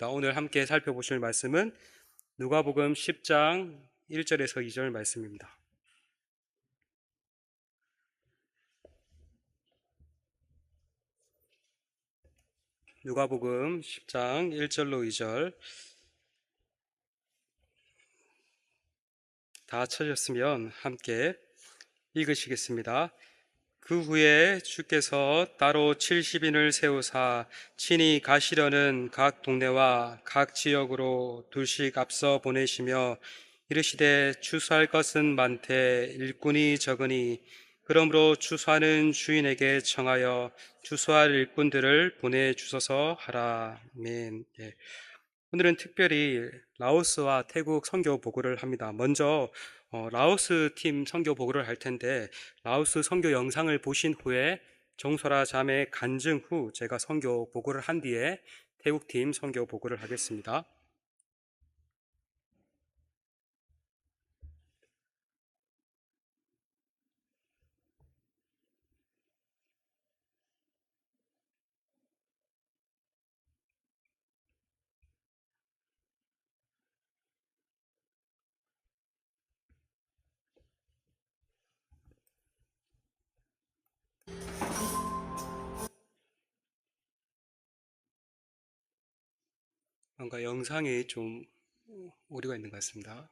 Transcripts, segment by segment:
오늘 함께 살펴보실 말씀은 누가복음 10장 1절에서 2절 말씀입니다. 누가복음 10장 1절로 2절 다 찾으셨으면 함께 읽으시겠습니다. 그 후에 주께서 따로 70인을 세우사 친히 가시려는 각 동네와 각 지역으로 둘씩 앞서 보내시며 이르시되 추수할 것은 많되 일꾼이 적으니 그러므로 추수하는 주인에게 청하여 추수할 일꾼들을 보내주소서 하라. 아멘. 네. 오늘은 특별히 라오스와 태국 선교 보고를 합니다. 먼저 라오스 팀 선교 보고를 할 텐데 라오스 선교 영상을 보신 후에 정소라 자매 간증 후 제가 선교 보고를 한 뒤에 태국 팀 선교 보고를 하겠습니다. 뭔가 영상이 좀 오류가 있는 것 같습니다.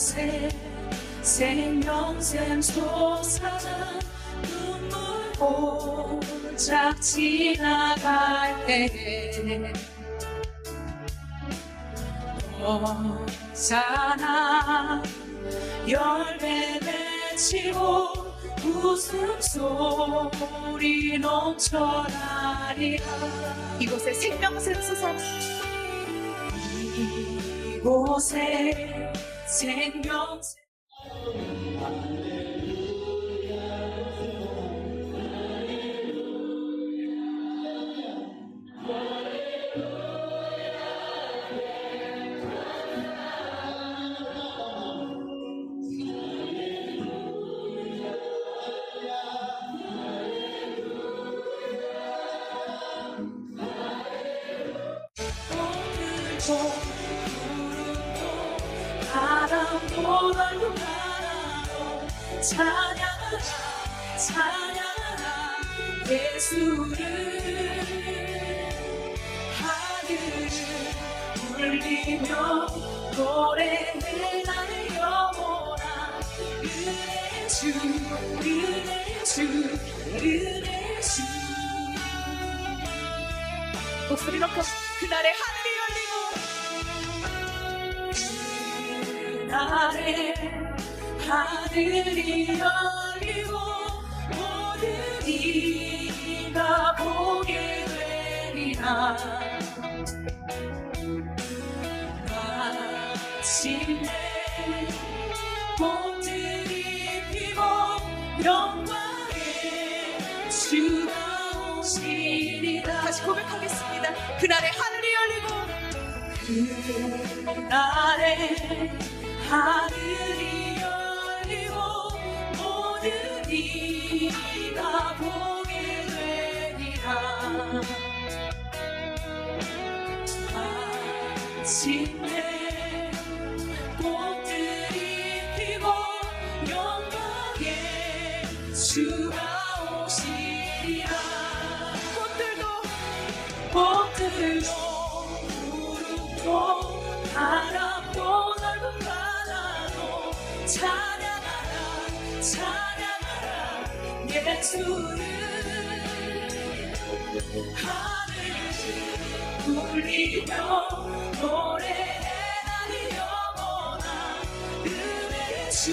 이곳에 생명샘 솟아난 눈물 홀짝 지나갈 때에 너잖아 열매 맺히고 웃음소리 넘쳐나리라. 이곳에 생명샘 솟아난 이곳에 생명샘 오늘도 바람도 넓은 나라로 찬양하라 찬양하라 예수를 하늘을 울리며 노래해 나의 영혼아 은혜 주 은혜 주 은혜 주 목소리 높여 그날의 하늘이 그날에 하늘이 열리고 모든 이가 보게 되리라. 마침내 꽃들이 피고 영광의 주가 오시리라. 다시 고백하겠습니다. 그날에 하늘이 열리고 그날에 하늘이 열리고 모든 이가 보게 되리라. 마침내 꽃들이 피고 영광의 주가 오시리라. 꽃들도 무릎도 바람도 넓은 바다도 찬양하라 찬양하라 예수를 하늘을 울리며 노래해 나의 영혼아 은혜의 주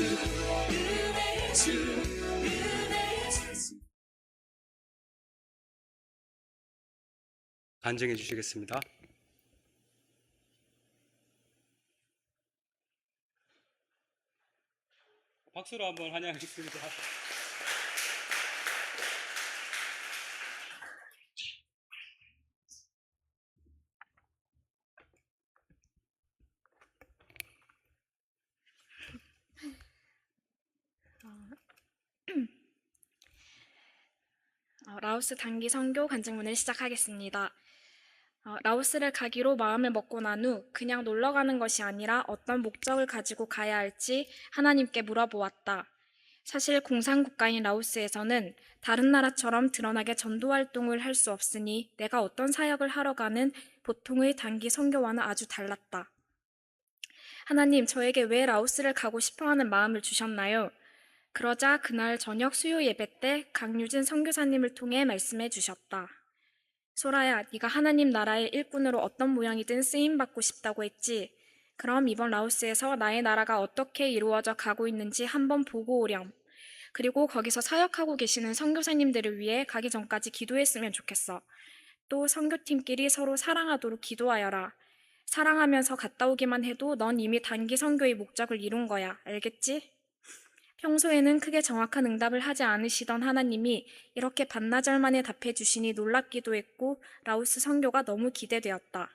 은혜의 주 간증해 주시겠습니다. 박수로 한번 환영하겠습니다. 라오스 단기 선교 간증문을 시작하겠습니다. 라오스를 가기로 마음을 먹고 난 후 그냥 놀러 가는 것이 아니라 어떤 목적을 가지고 가야 할지 하나님께 물어보았다. 사실 공산국가인 라오스에서는 다른 나라처럼 드러나게 전도 활동을 할 수 없으니 내가 어떤 사역을 하러 가는 보통의 단기 선교와는 아주 달랐다. 하나님, 저에게 왜 라오스를 가고 싶어하는 마음을 주셨나요? 그러자 그날 저녁 수요 예배 때 강유진 선교사님을 통해 말씀해 주셨다. 소라야, 네가 하나님 나라의 일꾼으로 어떤 모양이든 쓰임받고 싶다고 했지. 그럼 이번 라오스에서 나의 나라가 어떻게 이루어져 가고 있는지 한번 보고 오렴. 그리고 거기서 사역하고 계시는 선교사님들을 위해 가기 전까지 기도했으면 좋겠어. 또 선교팀끼리 서로 사랑하도록 기도하여라. 사랑하면서 갔다 오기만 해도 넌 이미 단기 선교의 목적을 이룬 거야. 알겠지? 평소에는 크게 정확한 응답을 하지 않으시던 하나님이 이렇게 반나절 만에 답해 주시니 놀랍기도 했고 라오스 선교가 너무 기대되었다.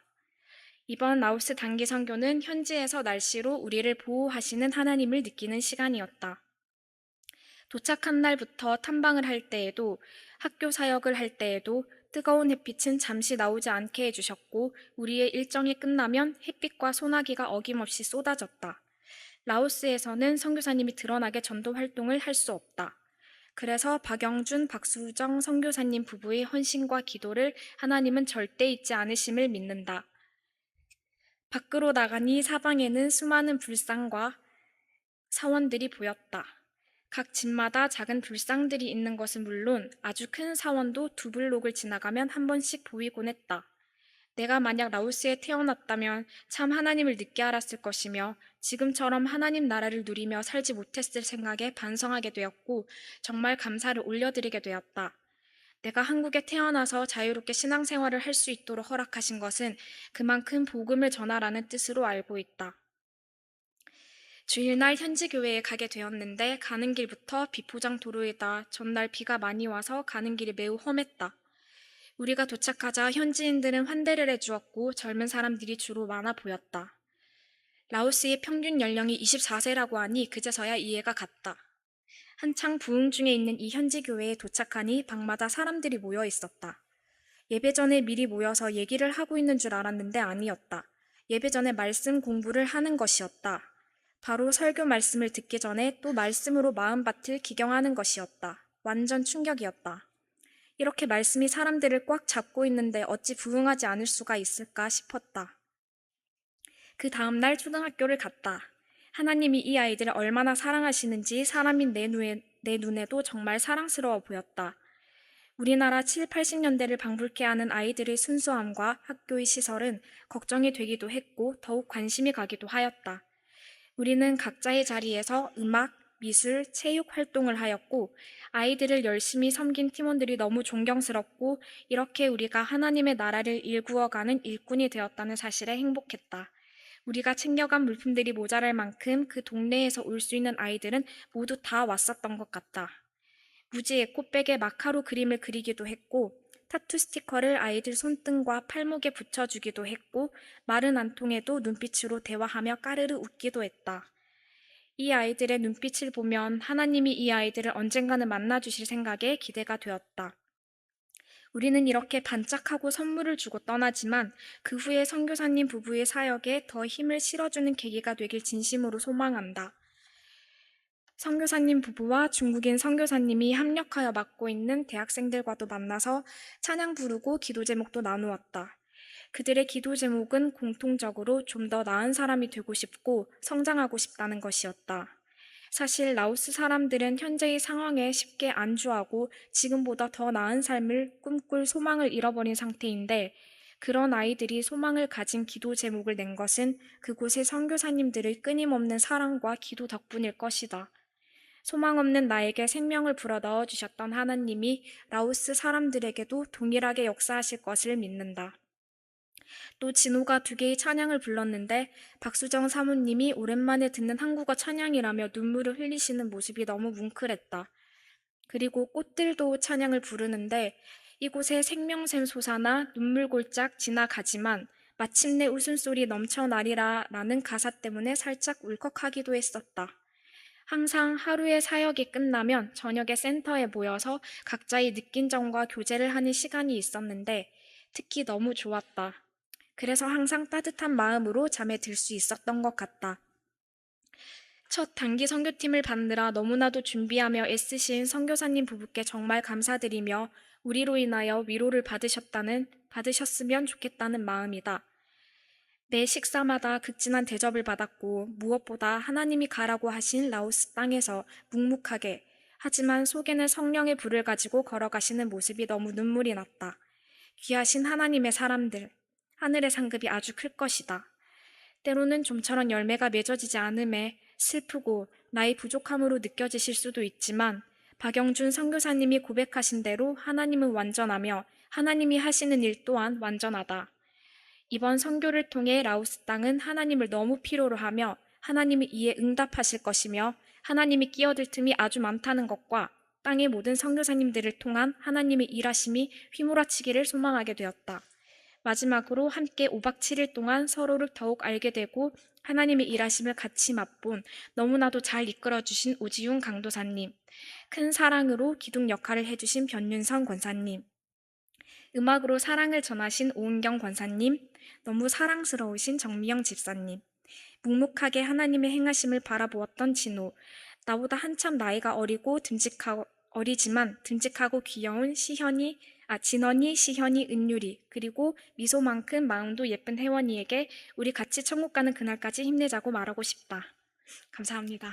이번 라오스 단기 선교는 현지에서 날씨로 우리를 보호하시는 하나님을 느끼는 시간이었다. 도착한 날부터 탐방을 할 때에도 학교 사역을 할 때에도 뜨거운 햇빛은 잠시 나오지 않게 해주셨고 우리의 일정이 끝나면 햇빛과 소나기가 어김없이 쏟아졌다. 라오스에서는 선교사님이 드러나게 전도 활동을 할 수 없다. 그래서 박영준, 박수정 선교사님 부부의 헌신과 기도를 하나님은 절대 잊지 않으심을 믿는다. 밖으로 나가니 사방에는 수많은 불상과 사원들이 보였다. 각 집마다 작은 불상들이 있는 것은 물론 아주 큰 사원도 두 블록을 지나가면 한 번씩 보이곤 했다. 내가 만약 라오스에 태어났다면 참 하나님을 늦게 알았을 것이며 지금처럼 하나님 나라를 누리며 살지 못했을 생각에 반성하게 되었고 정말 감사를 올려드리게 되었다. 내가 한국에 태어나서 자유롭게 신앙생활을 할 수 있도록 허락하신 것은 그만큼 복음을 전하라는 뜻으로 알고 있다. 주일날 현지 교회에 가게 되었는데 가는 길부터 비포장 도로에다 전날 비가 많이 와서 가는 길이 매우 험했다. 우리가 도착하자 현지인들은 환대를 해주었고 젊은 사람들이 주로 많아 보였다. 라오스의 평균 연령이 24세라고 하니 그제서야 이해가 갔다. 한창 부흥 중에 있는 이 현지 교회에 도착하니 방마다 사람들이 모여 있었다. 예배 전에 미리 모여서 얘기를 하고 있는 줄 알았는데 아니었다. 예배 전에 말씀 공부를 하는 것이었다. 바로 설교 말씀을 듣기 전에 또 말씀으로 마음밭을 기경하는 것이었다. 완전 충격이었다. 이렇게 말씀이 사람들을 꽉 잡고 있는데 어찌 부응하지 않을 수가 있을까 싶었다. 그 다음날 초등학교를 갔다. 하나님이 이 아이들을 얼마나 사랑하시는지 사람인 내 눈에도 정말 사랑스러워 보였다. 우리나라 7, 80년대를 방불케 하는 아이들의 순수함과 학교의 시설은 걱정이 되기도 했고 더욱 관심이 가기도 하였다. 우리는 각자의 자리에서 음악, 미술, 체육 활동을 하였고 아이들을 열심히 섬긴 팀원들이 너무 존경스럽고 이렇게 우리가 하나님의 나라를 일구어가는 일꾼이 되었다는 사실에 행복했다. 우리가 챙겨간 물품들이 모자랄 만큼 그 동네에서 올 수 있는 아이들은 모두 다 왔었던 것 같다. 무지에 꽃백에 마카로 그림을 그리기도 했고 타투 스티커를 아이들 손등과 팔목에 붙여주기도 했고 말은 안 통해도 눈빛으로 대화하며 까르르 웃기도 했다. 이 아이들의 눈빛을 보면 하나님이 이 아이들을 언젠가는 만나주실 생각에 기대가 되었다. 우리는 이렇게 반짝하고 선물을 주고 떠나지만 그 후에 선교사님 부부의 사역에 더 힘을 실어주는 계기가 되길 진심으로 소망한다. 선교사님 부부와 중국인 선교사님이 합력하여 맡고 있는 대학생들과도 만나서 찬양 부르고 기도 제목도 나누었다. 그들의 기도 제목은 공통적으로 좀 더 나은 사람이 되고 싶고 성장하고 싶다는 것이었다. 사실 라오스 사람들은 현재의 상황에 쉽게 안주하고 지금보다 더 나은 삶을 꿈꿀 소망을 잃어버린 상태인데 그런 아이들이 소망을 가진 기도 제목을 낸 것은 그곳의 선교사님들의 끊임없는 사랑과 기도 덕분일 것이다. 소망 없는 나에게 생명을 불어넣어 주셨던 하나님이 라오스 사람들에게도 동일하게 역사하실 것을 믿는다. 또 진호가 두 개의 찬양을 불렀는데 박수정 사모님이 오랜만에 듣는 한국어 찬양이라며 눈물을 흘리시는 모습이 너무 뭉클했다. 그리고 꽃들도 찬양을 부르는데 이곳에 생명샘 솟아나 눈물골짝 지나가지만 마침내 웃음소리 넘쳐나리라 라는 가사 때문에 살짝 울컥하기도 했었다. 항상 하루의 사역이 끝나면 저녁에 센터에 모여서 각자의 느낀 점과 교제를 하는 시간이 있었는데 특히 너무 좋았다. 그래서 항상 따뜻한 마음으로 잠에 들 수 있었던 것 같다. 첫 단기 선교팀을 받느라 너무나도 준비하며 애쓰신 선교사님 부부께 정말 감사드리며 우리로 인하여 위로를 받으셨으면 좋겠다는 마음이다. 매 식사마다 극진한 대접을 받았고 무엇보다 하나님이 가라고 하신 라오스 땅에서 묵묵하게 하지만 속에는 성령의 불을 가지고 걸어가시는 모습이 너무 눈물이 났다. 귀하신 하나님의 사람들, 하늘의 상급이 아주 클 것이다. 때로는 좀처럼 열매가 맺어지지 않음에 슬프고 나의 부족함으로 느껴지실 수도 있지만 박영준 선교사님이 고백하신 대로 하나님은 완전하며 하나님이 하시는 일 또한 완전하다. 이번 선교를 통해 라오스 땅은 하나님을 너무 필요로 하며 하나님이 이에 응답하실 것이며 하나님이 끼어들 틈이 아주 많다는 것과 땅의 모든 선교사님들을 통한 하나님의 일하심이 휘몰아치기를 소망하게 되었다. 마지막으로 함께 5박 7일 동안 서로를 더욱 알게 되고 하나님의 일하심을 같이 맛본 너무나도 잘 이끌어주신 오지훈 강도사님, 큰 사랑으로 기둥 역할을 해주신 변윤성 권사님, 음악으로 사랑을 전하신 오은경 권사님, 너무 사랑스러우신 정미영 집사님, 묵묵하게 하나님의 행하심을 바라보았던 진호, 나보다 한참 나이가 어리지만 듬직하고 귀여운 진원이, 시현이, 은유리, 그리고 미소만큼 마음도 예쁜 혜원이에게 우리 같이 천국 가는 그날까지 힘내자고 말하고 싶다. 감사합니다.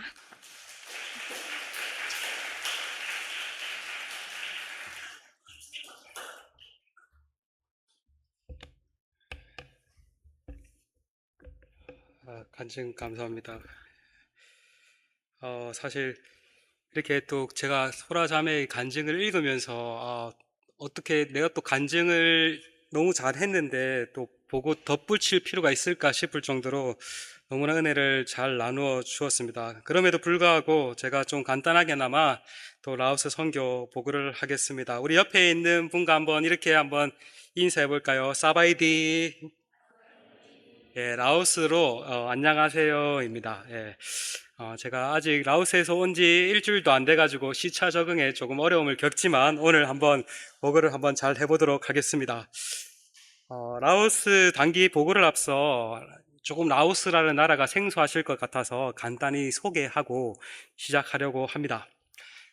간증 감사합니다. 사실 이렇게 또 제가 소라자매의 간증을 읽으면서 어떻게 내가 또 간증을 너무 잘했는데 또 보고 덧붙일 필요가 있을까 싶을 정도로 너무나 은혜를 잘 나누어 주었습니다. 그럼에도 불구하고 제가 좀 간단하게나마 또 라오스 선교 보고를 하겠습니다. 우리 옆에 있는 분과 한번 인사해 볼까요? 사바이디. 예, 라오스로 안녕하세요입니다. 예, 제가 아직 라오스에서 온 지 일주일도 안 돼가지고 시차 적응에 조금 어려움을 겪지만 오늘 한번 보고를 한번 잘 해보도록 하겠습니다. 라오스 단기 보고를 앞서 조금 라오스라는 나라가 생소하실 것 같아서 간단히 소개하고 시작하려고 합니다.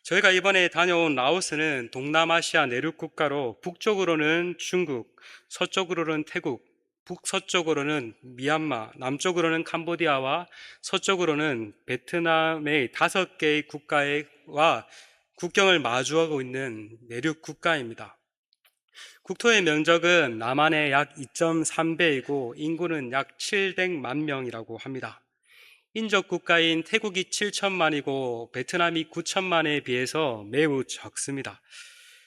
저희가 이번에 다녀온 라오스는 동남아시아 내륙 국가로 북쪽으로는 중국, 서쪽으로는 태국, 북서쪽으로는 미얀마, 남쪽으로는 캄보디아와 서쪽으로는 베트남의 5개의 국가와 국경을 마주하고 있는 내륙 국가입니다. 국토의 면적은 남한의 약 2.3배이고 인구는 약 700만 명이라고 합니다. 인접 국가인 태국이 7천만이고 베트남이 9천만에 비해서 매우 적습니다.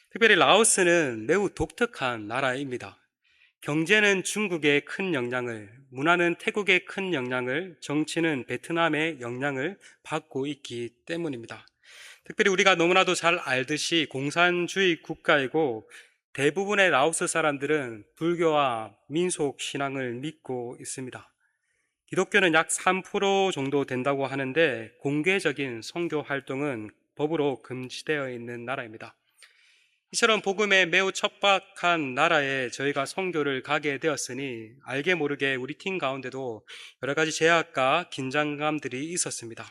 특별히 라오스는 매우 독특한 나라입니다. 경제는 중국의 큰 영향을, 문화는 태국의 큰 영향을, 정치는 베트남의 영향을 받고 있기 때문입니다. 특별히 우리가 너무나도 잘 알듯이 공산주의 국가이고 대부분의 라오스 사람들은 불교와 민속 신앙을 믿고 있습니다. 기독교는 약 3% 정도 된다고 하는데 공개적인 선교 활동은 법으로 금지되어 있는 나라입니다. 이처럼 복음에 매우 척박한 나라에 저희가 선교를 가게 되었으니 알게 모르게 우리 팀 가운데도 여러 가지 제약과 긴장감들이 있었습니다.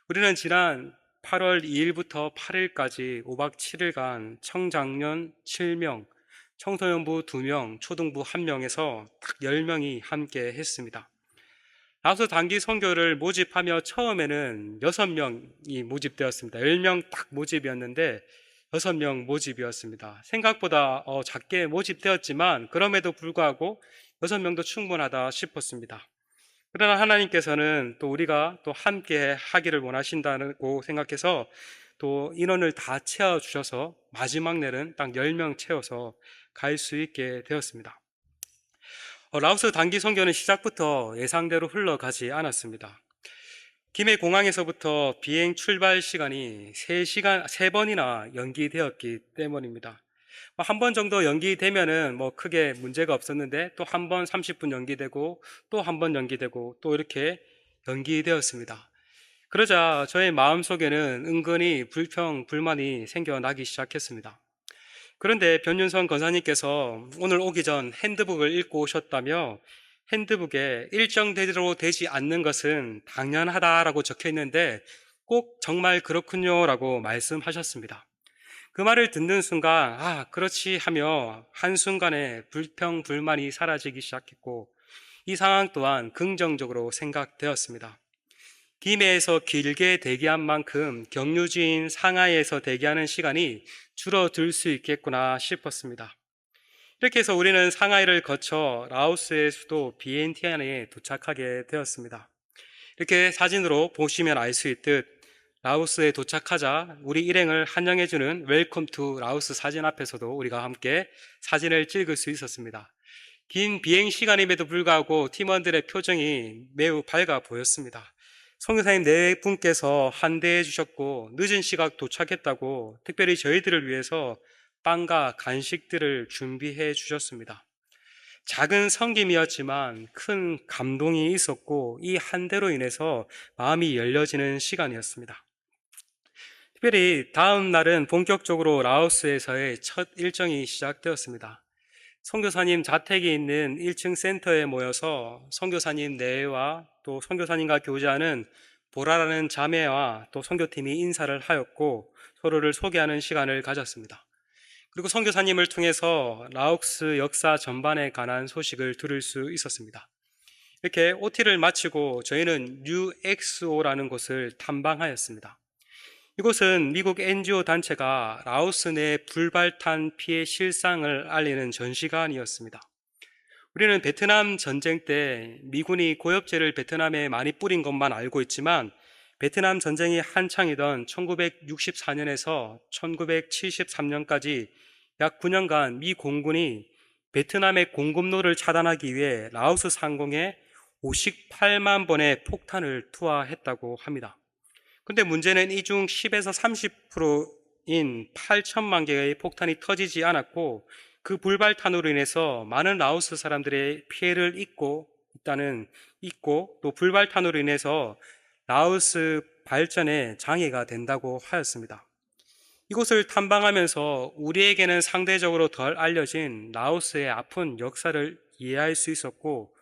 우리는 지난 8월 2일부터 8일까지 5박 7일간 청장년 7명, 청소년부 2명, 초등부 1명에서 딱 10명이 함께 했습니다. 라오스 단기 선교를 모집하며 처음에는 6명이 모집되었습니다. 10명 딱 모집이었는데 6명 모집이었습니다. 생각보다 작게 모집되었지만 그럼에도 불구하고 6명도 충분하다 싶었습니다. 그러나 하나님께서는 또 우리가 또 함께 하기를 원하신다고 생각해서 또 인원을 다 채워주셔서 마지막 날은 딱 10명 채워서 갈 수 있게 되었습니다. 라오스 단기 선교는 시작부터 예상대로 흘러가지 않았습니다. 김해 공항에서부터 비행 출발 시간이 3번이나 연기되었기 때문입니다. 한 번 정도 연기되면은 크게 문제가 없었는데 또 한 번 30분 연기되고 또 한 번 연기되고 또 이렇게 연기되었습니다. 그러자 저의 마음속에는 은근히 불만이 생겨나기 시작했습니다. 그런데 변윤선 권사님께서 오늘 오기 전 핸드북을 읽고 오셨다며 핸드북에 일정대로 되지 않는 것은 당연하다라고 적혀 있는데 꼭 정말 그렇군요라고 말씀하셨습니다. 그 말을 듣는 순간 그렇지 하며 한순간에 불평불만이 사라지기 시작했고 이 상황 또한 긍정적으로 생각되었습니다. 김해에서 길게 대기한 만큼 경유지인 상하이에서 대기하는 시간이 줄어들 수 있겠구나 싶었습니다. 이렇게 해서 우리는 상하이를 거쳐 라오스의 수도 비엔티안에 도착하게 되었습니다. 이렇게 사진으로 보시면 알 수 있듯 라오스에 도착하자 우리 일행을 환영해주는 웰컴 투 라오스 사진 앞에서도 우리가 함께 사진을 찍을 수 있었습니다. 긴 비행 시간임에도 불구하고 팀원들의 표정이 매우 밝아 보였습니다. 선교사님 4분께서 환대해 주셨고 늦은 시각 도착했다고 특별히 저희들을 위해서 빵과 간식들을 준비해 주셨습니다. 작은 섬김이었지만 큰 감동이 있었고 이 환대로 인해서 마음이 열려지는 시간이었습니다. 특별히 다음 날은 본격적으로 라오스에서의 첫 일정이 시작되었습니다. 선교사님 자택이 있는 1층 센터에 모여서 선교사님 내외와 또 선교사님과 교제하는 보라라는 자매와 또 선교팀이 인사를 하였고 서로를 소개하는 시간을 가졌습니다. 그리고 선교사님을 통해서 라오스 역사 전반에 관한 소식을 들을 수 있었습니다. 이렇게 OT를 마치고 저희는 UXO라는 곳을 탐방하였습니다. 이곳은 미국 NGO 단체가 라오스 내 불발탄 피해 실상을 알리는 전시관이었습니다. 우리는 베트남 전쟁 때 미군이 고엽제를 베트남에 많이 뿌린 것만 알고 있지만 베트남 전쟁이 한창이던 1964년에서 1973년까지 약 9년간 미 공군이 베트남의 공급로를 차단하기 위해 라오스 상공에 58만 번의 폭탄을 투하했다고 합니다. 근데 문제는 이 중 10에서 30%인 8천만 개의 폭탄이 터지지 않았고 그 불발탄으로 인해서 많은 라오스 사람들의 피해를 입고 또 불발탄으로 인해서 라오스 발전에 장애가 된다고 하였습니다. 이곳을 탐방하면서 우리에게는 상대적으로 덜 알려진 라오스의 아픈 역사를 이해할 수 있었고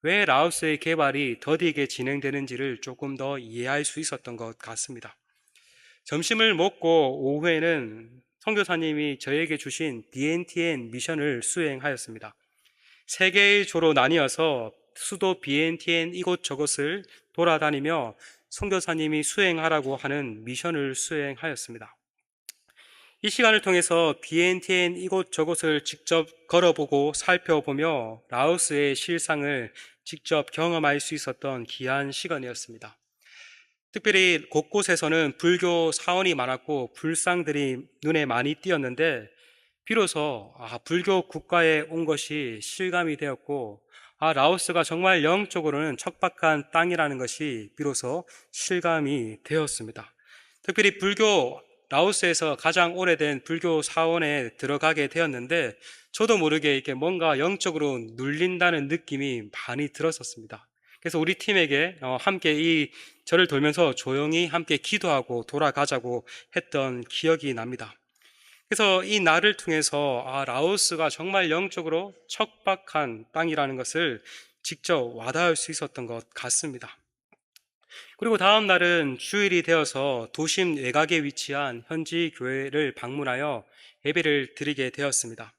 왜 라오스의 개발이 더디게 진행되는지를 조금 더 이해할 수 있었던 것 같습니다. 점심을 먹고 오후에는 선교사님이 저에게 주신 BNTN 미션을 수행하였습니다. 3개의 조로 나뉘어서 수도 BNTN 이곳저곳을 돌아다니며 선교사님이 수행하라고 하는 미션을 수행하였습니다. 이 시간을 통해서 BNTN 이곳저곳을 직접 걸어보고 살펴보며 라오스의 실상을 직접 경험할 수 있었던 귀한 시간이었습니다. 특별히 곳곳에서는 불교 사원이 많았고 불상들이 눈에 많이 띄었는데 비로소 불교 국가에 온 것이 실감이 되었고 라오스가 정말 영적으로는 척박한 땅이라는 것이 비로소 실감이 되었습니다. 특별히 라오스에서 가장 오래된 불교 사원에 들어가게 되었는데 저도 모르게 이렇게 뭔가 영적으로 눌린다는 느낌이 많이 들었었습니다. 그래서 우리 팀에게 함께 저를 돌면서 조용히 함께 기도하고 돌아가자고 했던 기억이 납니다. 그래서 이 날을 통해서 라오스가 정말 영적으로 척박한 땅이라는 것을 직접 와닿을 수 있었던 것 같습니다. 그리고 다음 날은 주일이 되어서 도심 외곽에 위치한 현지 교회를 방문하여 예배를 드리게 되었습니다.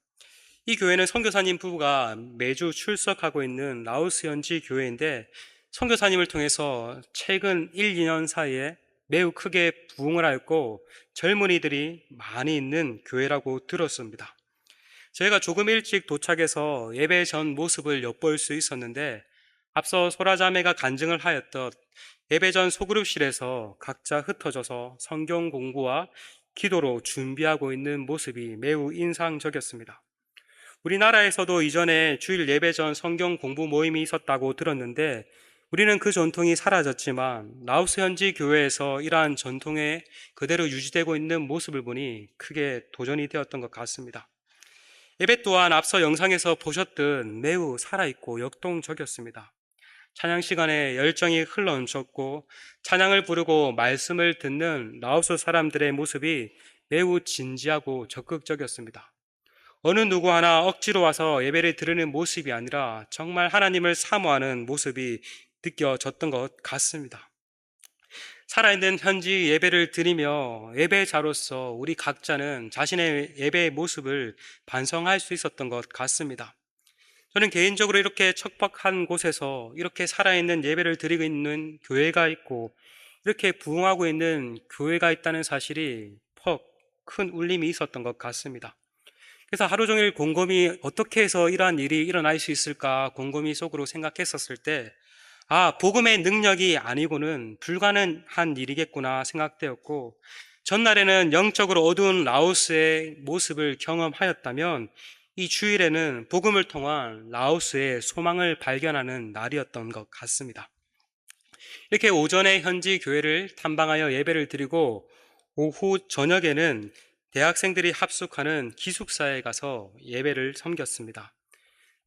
이 교회는 선교사님 부부가 매주 출석하고 있는 라오스 현지 교회인데 선교사님을 통해서 최근 1, 2년 사이에 매우 크게 부흥을 하였고 젊은이들이 많이 있는 교회라고 들었습니다. 저희가 조금 일찍 도착해서 예배 전 모습을 엿볼 수 있었는데 앞서 소라자매가 간증을 하였던 예배 전 소그룹실에서 각자 흩어져서 성경 공부와 기도로 준비하고 있는 모습이 매우 인상적이었습니다. 우리나라에서도 이전에 주일 예배 전 성경 공부 모임이 있었다고 들었는데 우리는 그 전통이 사라졌지만 라오스 현지 교회에서 이러한 전통에 그대로 유지되고 있는 모습을 보니 크게 도전이 되었던 것 같습니다. 예배 또한 앞서 영상에서 보셨듯 매우 살아있고 역동적이었습니다. 찬양 시간에 열정이 흘러넘쳤고 찬양을 부르고 말씀을 듣는 라오스 사람들의 모습이 매우 진지하고 적극적이었습니다. 어느 누구 하나 억지로 와서 예배를 드리는 모습이 아니라 정말 하나님을 사모하는 모습이 느껴졌던 것 같습니다. 살아있는 현지 예배를 드리며 예배자로서 우리 각자는 자신의 예배의 모습을 반성할 수 있었던 것 같습니다. 저는 개인적으로 이렇게 척박한 곳에서 이렇게 살아있는 예배를 드리고 있는 교회가 있고 이렇게 부흥하고 있는 교회가 있다는 사실이 퍽 큰 울림이 있었던 것 같습니다. 그래서 하루 종일 곰곰이 어떻게 해서 이러한 일이 일어날 수 있을까 곰곰이 속으로 생각했었을 때 복음의 능력이 아니고는 불가능한 일이겠구나 생각되었고 전날에는 영적으로 어두운 라오스의 모습을 경험하였다면 이 주일에는 복음을 통한 라오스의 소망을 발견하는 날이었던 것 같습니다. 이렇게 오전에 현지 교회를 탐방하여 예배를 드리고 오후 저녁에는 대학생들이 합숙하는 기숙사에 가서 예배를 섬겼습니다.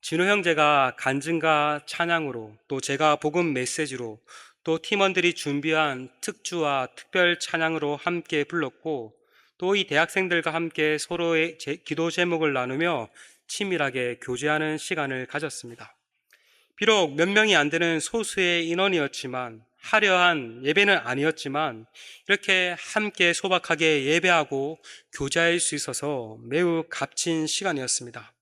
진호 형제가 간증과 찬양으로 또 제가 복음 메시지로 또 팀원들이 준비한 특주와 특별 찬양으로 함께 불렀고 또 이 대학생들과 함께 서로의 기도 제목을 나누며 친밀하게 교제하는 시간을 가졌습니다. 비록 몇 명이 안 되는 소수의 인원이었지만 화려한 예배는 아니었지만 이렇게 함께 소박하게 예배하고 교제할 수 있어서 매우 값진 시간이었습니다.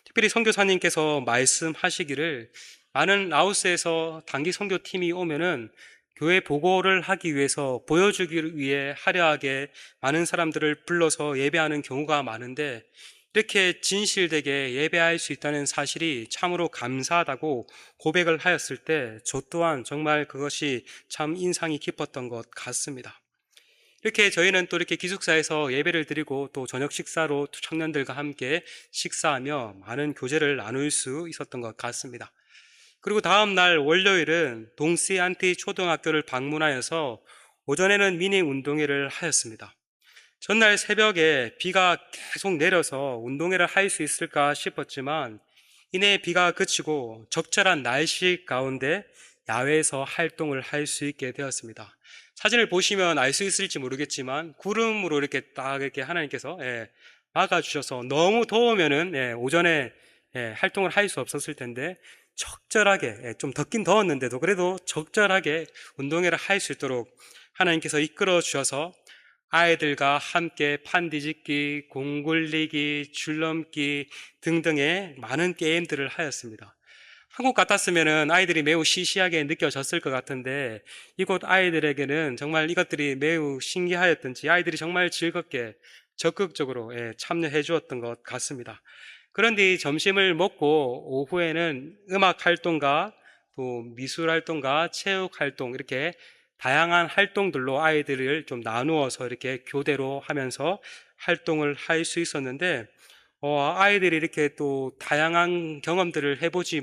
특별히 선교사님께서 말씀하시기를 많은 라오스에서 단기 선교팀이 오면은 교회 보고를 하기 위해서 보여주기 위해 화려하게 많은 사람들을 불러서 예배하는 경우가 많은데 이렇게 진실되게 예배할 수 있다는 사실이 참으로 감사하다고 고백을 하였을 때 저 또한 정말 그것이 참 인상이 깊었던 것 같습니다. 이렇게 저희는 또 이렇게 기숙사에서 예배를 드리고 또 저녁 식사로 청년들과 함께 식사하며 많은 교제를 나눌 수 있었던 것 같습니다. 그리고 다음 날 월요일은 동시안티 초등학교를 방문하여서 오전에는 미니 운동회를 하였습니다. 전날 새벽에 비가 계속 내려서 운동회를 할 수 있을까 싶었지만 이내 비가 그치고 적절한 날씨 가운데 야외에서 활동을 할 수 있게 되었습니다. 사진을 보시면 알 수 있을지 모르겠지만 구름으로 이렇게 딱 이렇게 하나님께서 막아주셔서 너무 더우면은 오전에 활동을 할 수 없었을 텐데 적절하게 좀 덥긴 더웠는데도 그래도 적절하게 운동회를 할 수 있도록 하나님께서 이끌어 주셔서 아이들과 함께 판 뒤집기, 공 굴리기, 줄넘기 등등의 많은 게임들을 하였습니다. 한국 같았으면은 아이들이 매우 시시하게 느껴졌을 것 같은데 이곳 아이들에게는 정말 이것들이 매우 신기하였던지 아이들이 정말 즐겁게 적극적으로 참여해 주었던 것 같습니다. 그런데 점심을 먹고 오후에는 음악 활동과 또 미술 활동과 체육 활동 이렇게 다양한 활동들로 아이들을 좀 나누어서 이렇게 교대로 하면서 활동을 할 수 있었는데 아이들이 이렇게 또 다양한 경험들을 해보지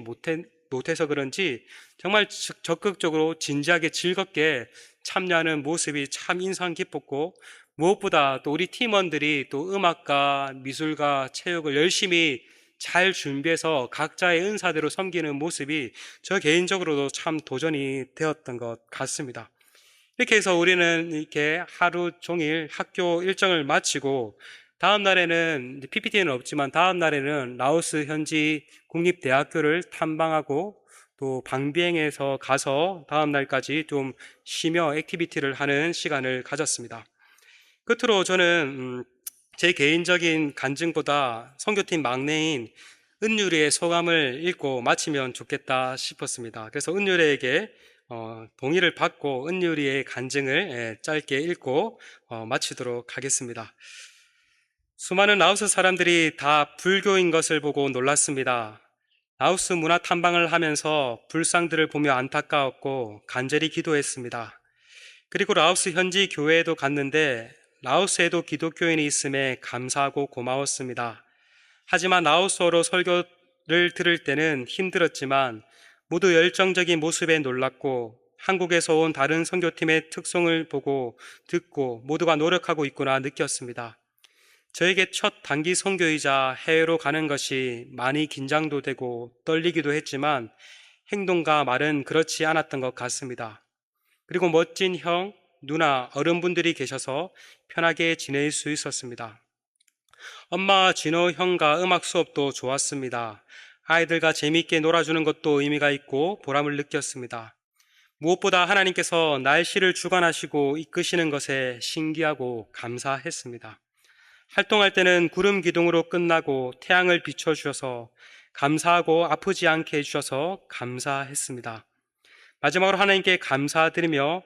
못해서 그런지 정말 적극적으로 진지하게 즐겁게 참여하는 모습이 참 인상 깊었고 무엇보다 또 우리 팀원들이 또 음악과 미술과 체육을 열심히 잘 준비해서 각자의 은사대로 섬기는 모습이 저 개인적으로도 참 도전이 되었던 것 같습니다. 이렇게 해서 우리는 이렇게 하루 종일 학교 일정을 마치고 다음 날에는 PPT는 없지만 다음 날에는 라오스 현지 국립대학교를 탐방하고 또 방비행해서 가서 다음 날까지 좀 쉬며 액티비티를 하는 시간을 가졌습니다. 끝으로 저는 제 개인적인 간증보다 선교팀 막내인 은유리의 소감을 읽고 마치면 좋겠다 싶었습니다. 그래서 은유리에게 동의를 받고 은유리의 간증을 짧게 읽고 마치도록 하겠습니다. 수많은 라오스 사람들이 다 불교인 것을 보고 놀랐습니다. 라오스 문화 탐방을 하면서 불상들을 보며 안타까웠고 간절히 기도했습니다. 그리고 라오스 현지 교회에도 갔는데 라오스에도 기독교인이 있음에 감사하고 고마웠습니다. 하지만 라오스어로 설교를 들을 때는 힘들었지만 모두 열정적인 모습에 놀랐고 한국에서 온 다른 선교팀의 특성을 보고 듣고 모두가 노력하고 있구나 느꼈습니다. 저에게 첫 단기 선교이자 해외로 가는 것이 많이 긴장도 되고 떨리기도 했지만 행동과 말은 그렇지 않았던 것 같습니다. 그리고 멋진 형, 누나, 어른분들이 계셔서 편하게 지낼 수 있었습니다. 엄마 진호 형과 음악 수업도 좋았습니다. 아이들과 재미있게 놀아주는 것도 의미가 있고 보람을 느꼈습니다. 무엇보다 하나님께서 날씨를 주관하시고 이끄시는 것에 신기하고 감사했습니다. 활동할 때는 구름 기둥으로 끝나고 태양을 비춰주셔서 감사하고 아프지 않게 해주셔서 감사했습니다. 마지막으로 하나님께 감사드리며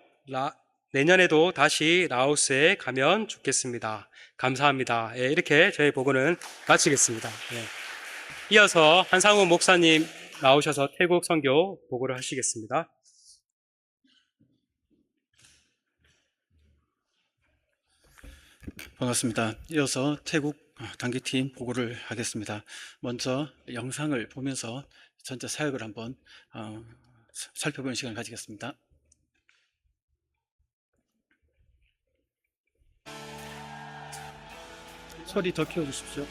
내년에도 다시 라오스에 가면 좋겠습니다. 감사합니다. 예, 이렇게 저희 보고는 마치겠습니다. 예. 이어서 한상우 목사님 나오셔서 태국 선교 보고를 하시겠습니다. 반갑습니다. 이어서 태국 단기팀 보고를 하겠습니다. 먼저 영상을 보면서 전체 사역을 한번 살펴보는 시간을 가지겠습니다. 소리 더 키워주십시오.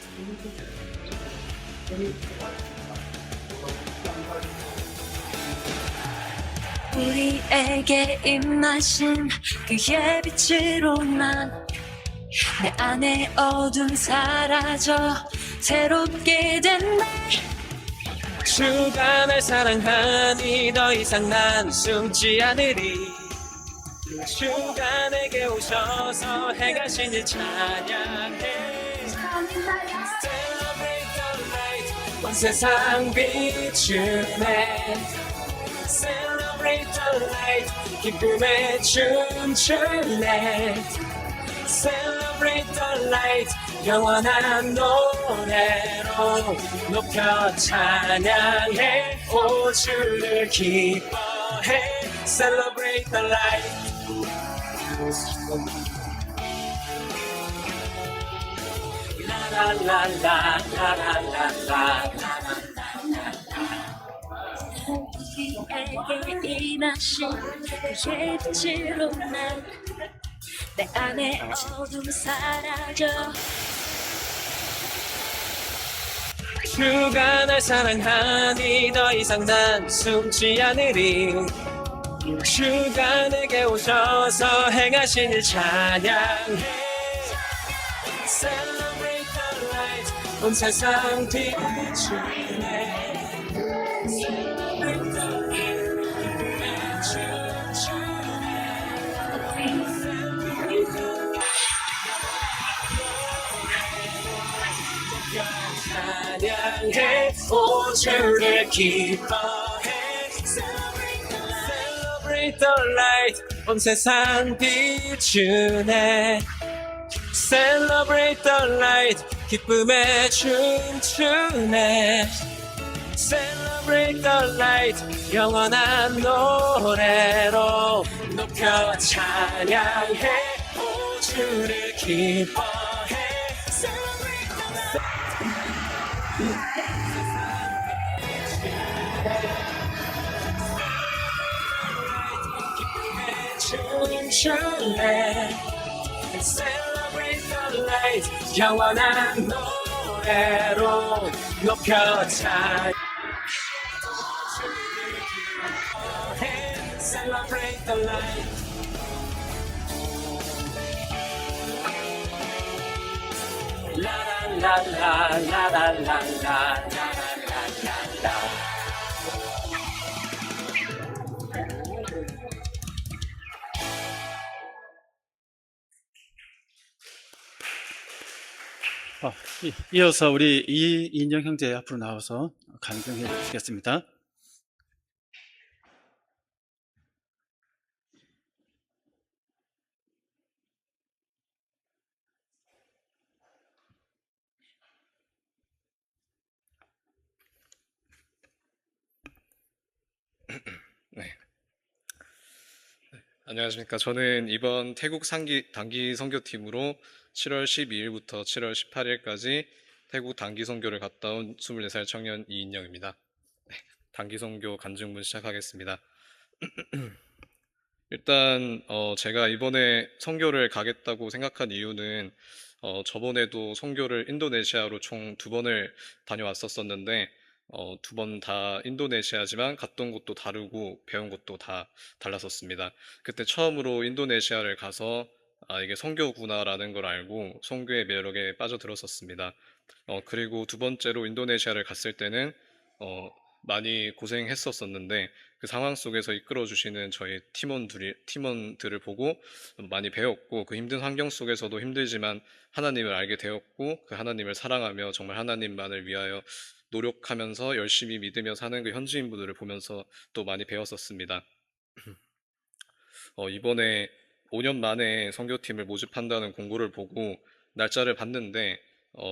우리에게 임하신 그의 빛으로만 내 안에 어둠 사라져 새롭게 된다. 주가 날 사랑하니 더 이상 난 숨지 않으리. 주가 내게 오셔서 행하신 일 찬양해. Celebrate the light, 온 세상 비추네. Celebrate the light, 기쁨에 춤추네. Celebrate the light, 영원한 노래로 높여 찬양해. 오 주를 기뻐해. Celebrate the light. 우리에게 임하신 그의 빛으로만 내 안에 어둠 사라져. 주가 날 사랑하니 더 이상 난 숨지 않으리. 주가 내게 오셔서 행하신 일 찬양해. Celebrate the light, 온 세상 비추네. Celebrate the light, 찬양해. 오 주를 기뻐해. Celebrate the light, 온 세상 비추네. Celebrate the light, 기쁨에 춤추네. Celebrate the light, 영원한 노래로 높여 찬양해. 오 주를 기뻐해. Celebrate the light, 춤추네. Celebrate the light, 영원한 노래로 높여 찬양해. Celebrate the light. La la la la la la la la la. 이어서 우리 이인영 형제 앞으로 나와서 간증해 주시겠습니다. 안녕하십니까. 저는 이번 태국 단기 선교팀으로 7월 12일부터 7월 18일까지 태국 단기 선교를 갔다 온 24살 청년 이인영입니다. 단기 선교 간증문 시작하겠습니다. 일단 제가 이번에 선교를 가겠다고 생각한 이유는 저번에도 선교를 인도네시아로 총 2번을 다녀왔었었는데 두 번 다 인도네시아지만 갔던 곳도 다르고 배운 것도 다 달랐었습니다. 그때 처음으로 인도네시아를 가서 아, 이게 선교구나라는 걸 알고 선교의 매력에 빠져들었었습니다. 그리고 두 번째로 인도네시아를 갔을 때는 많이 고생했었었는데 그 상황 속에서 이끌어 주시는 저희 팀원들을 보고 많이 배웠고 그 힘든 환경 속에서도 힘들지만 하나님을 알게 되었고 그 하나님을 사랑하며 정말 하나님만을 위하여 노력하면서 열심히 믿으며 사는 그 현지인분들을 보면서 또 많이 배웠었습니다. 이번에 5년 만에 선교팀을 모집한다는 공고를 보고 날짜를 봤는데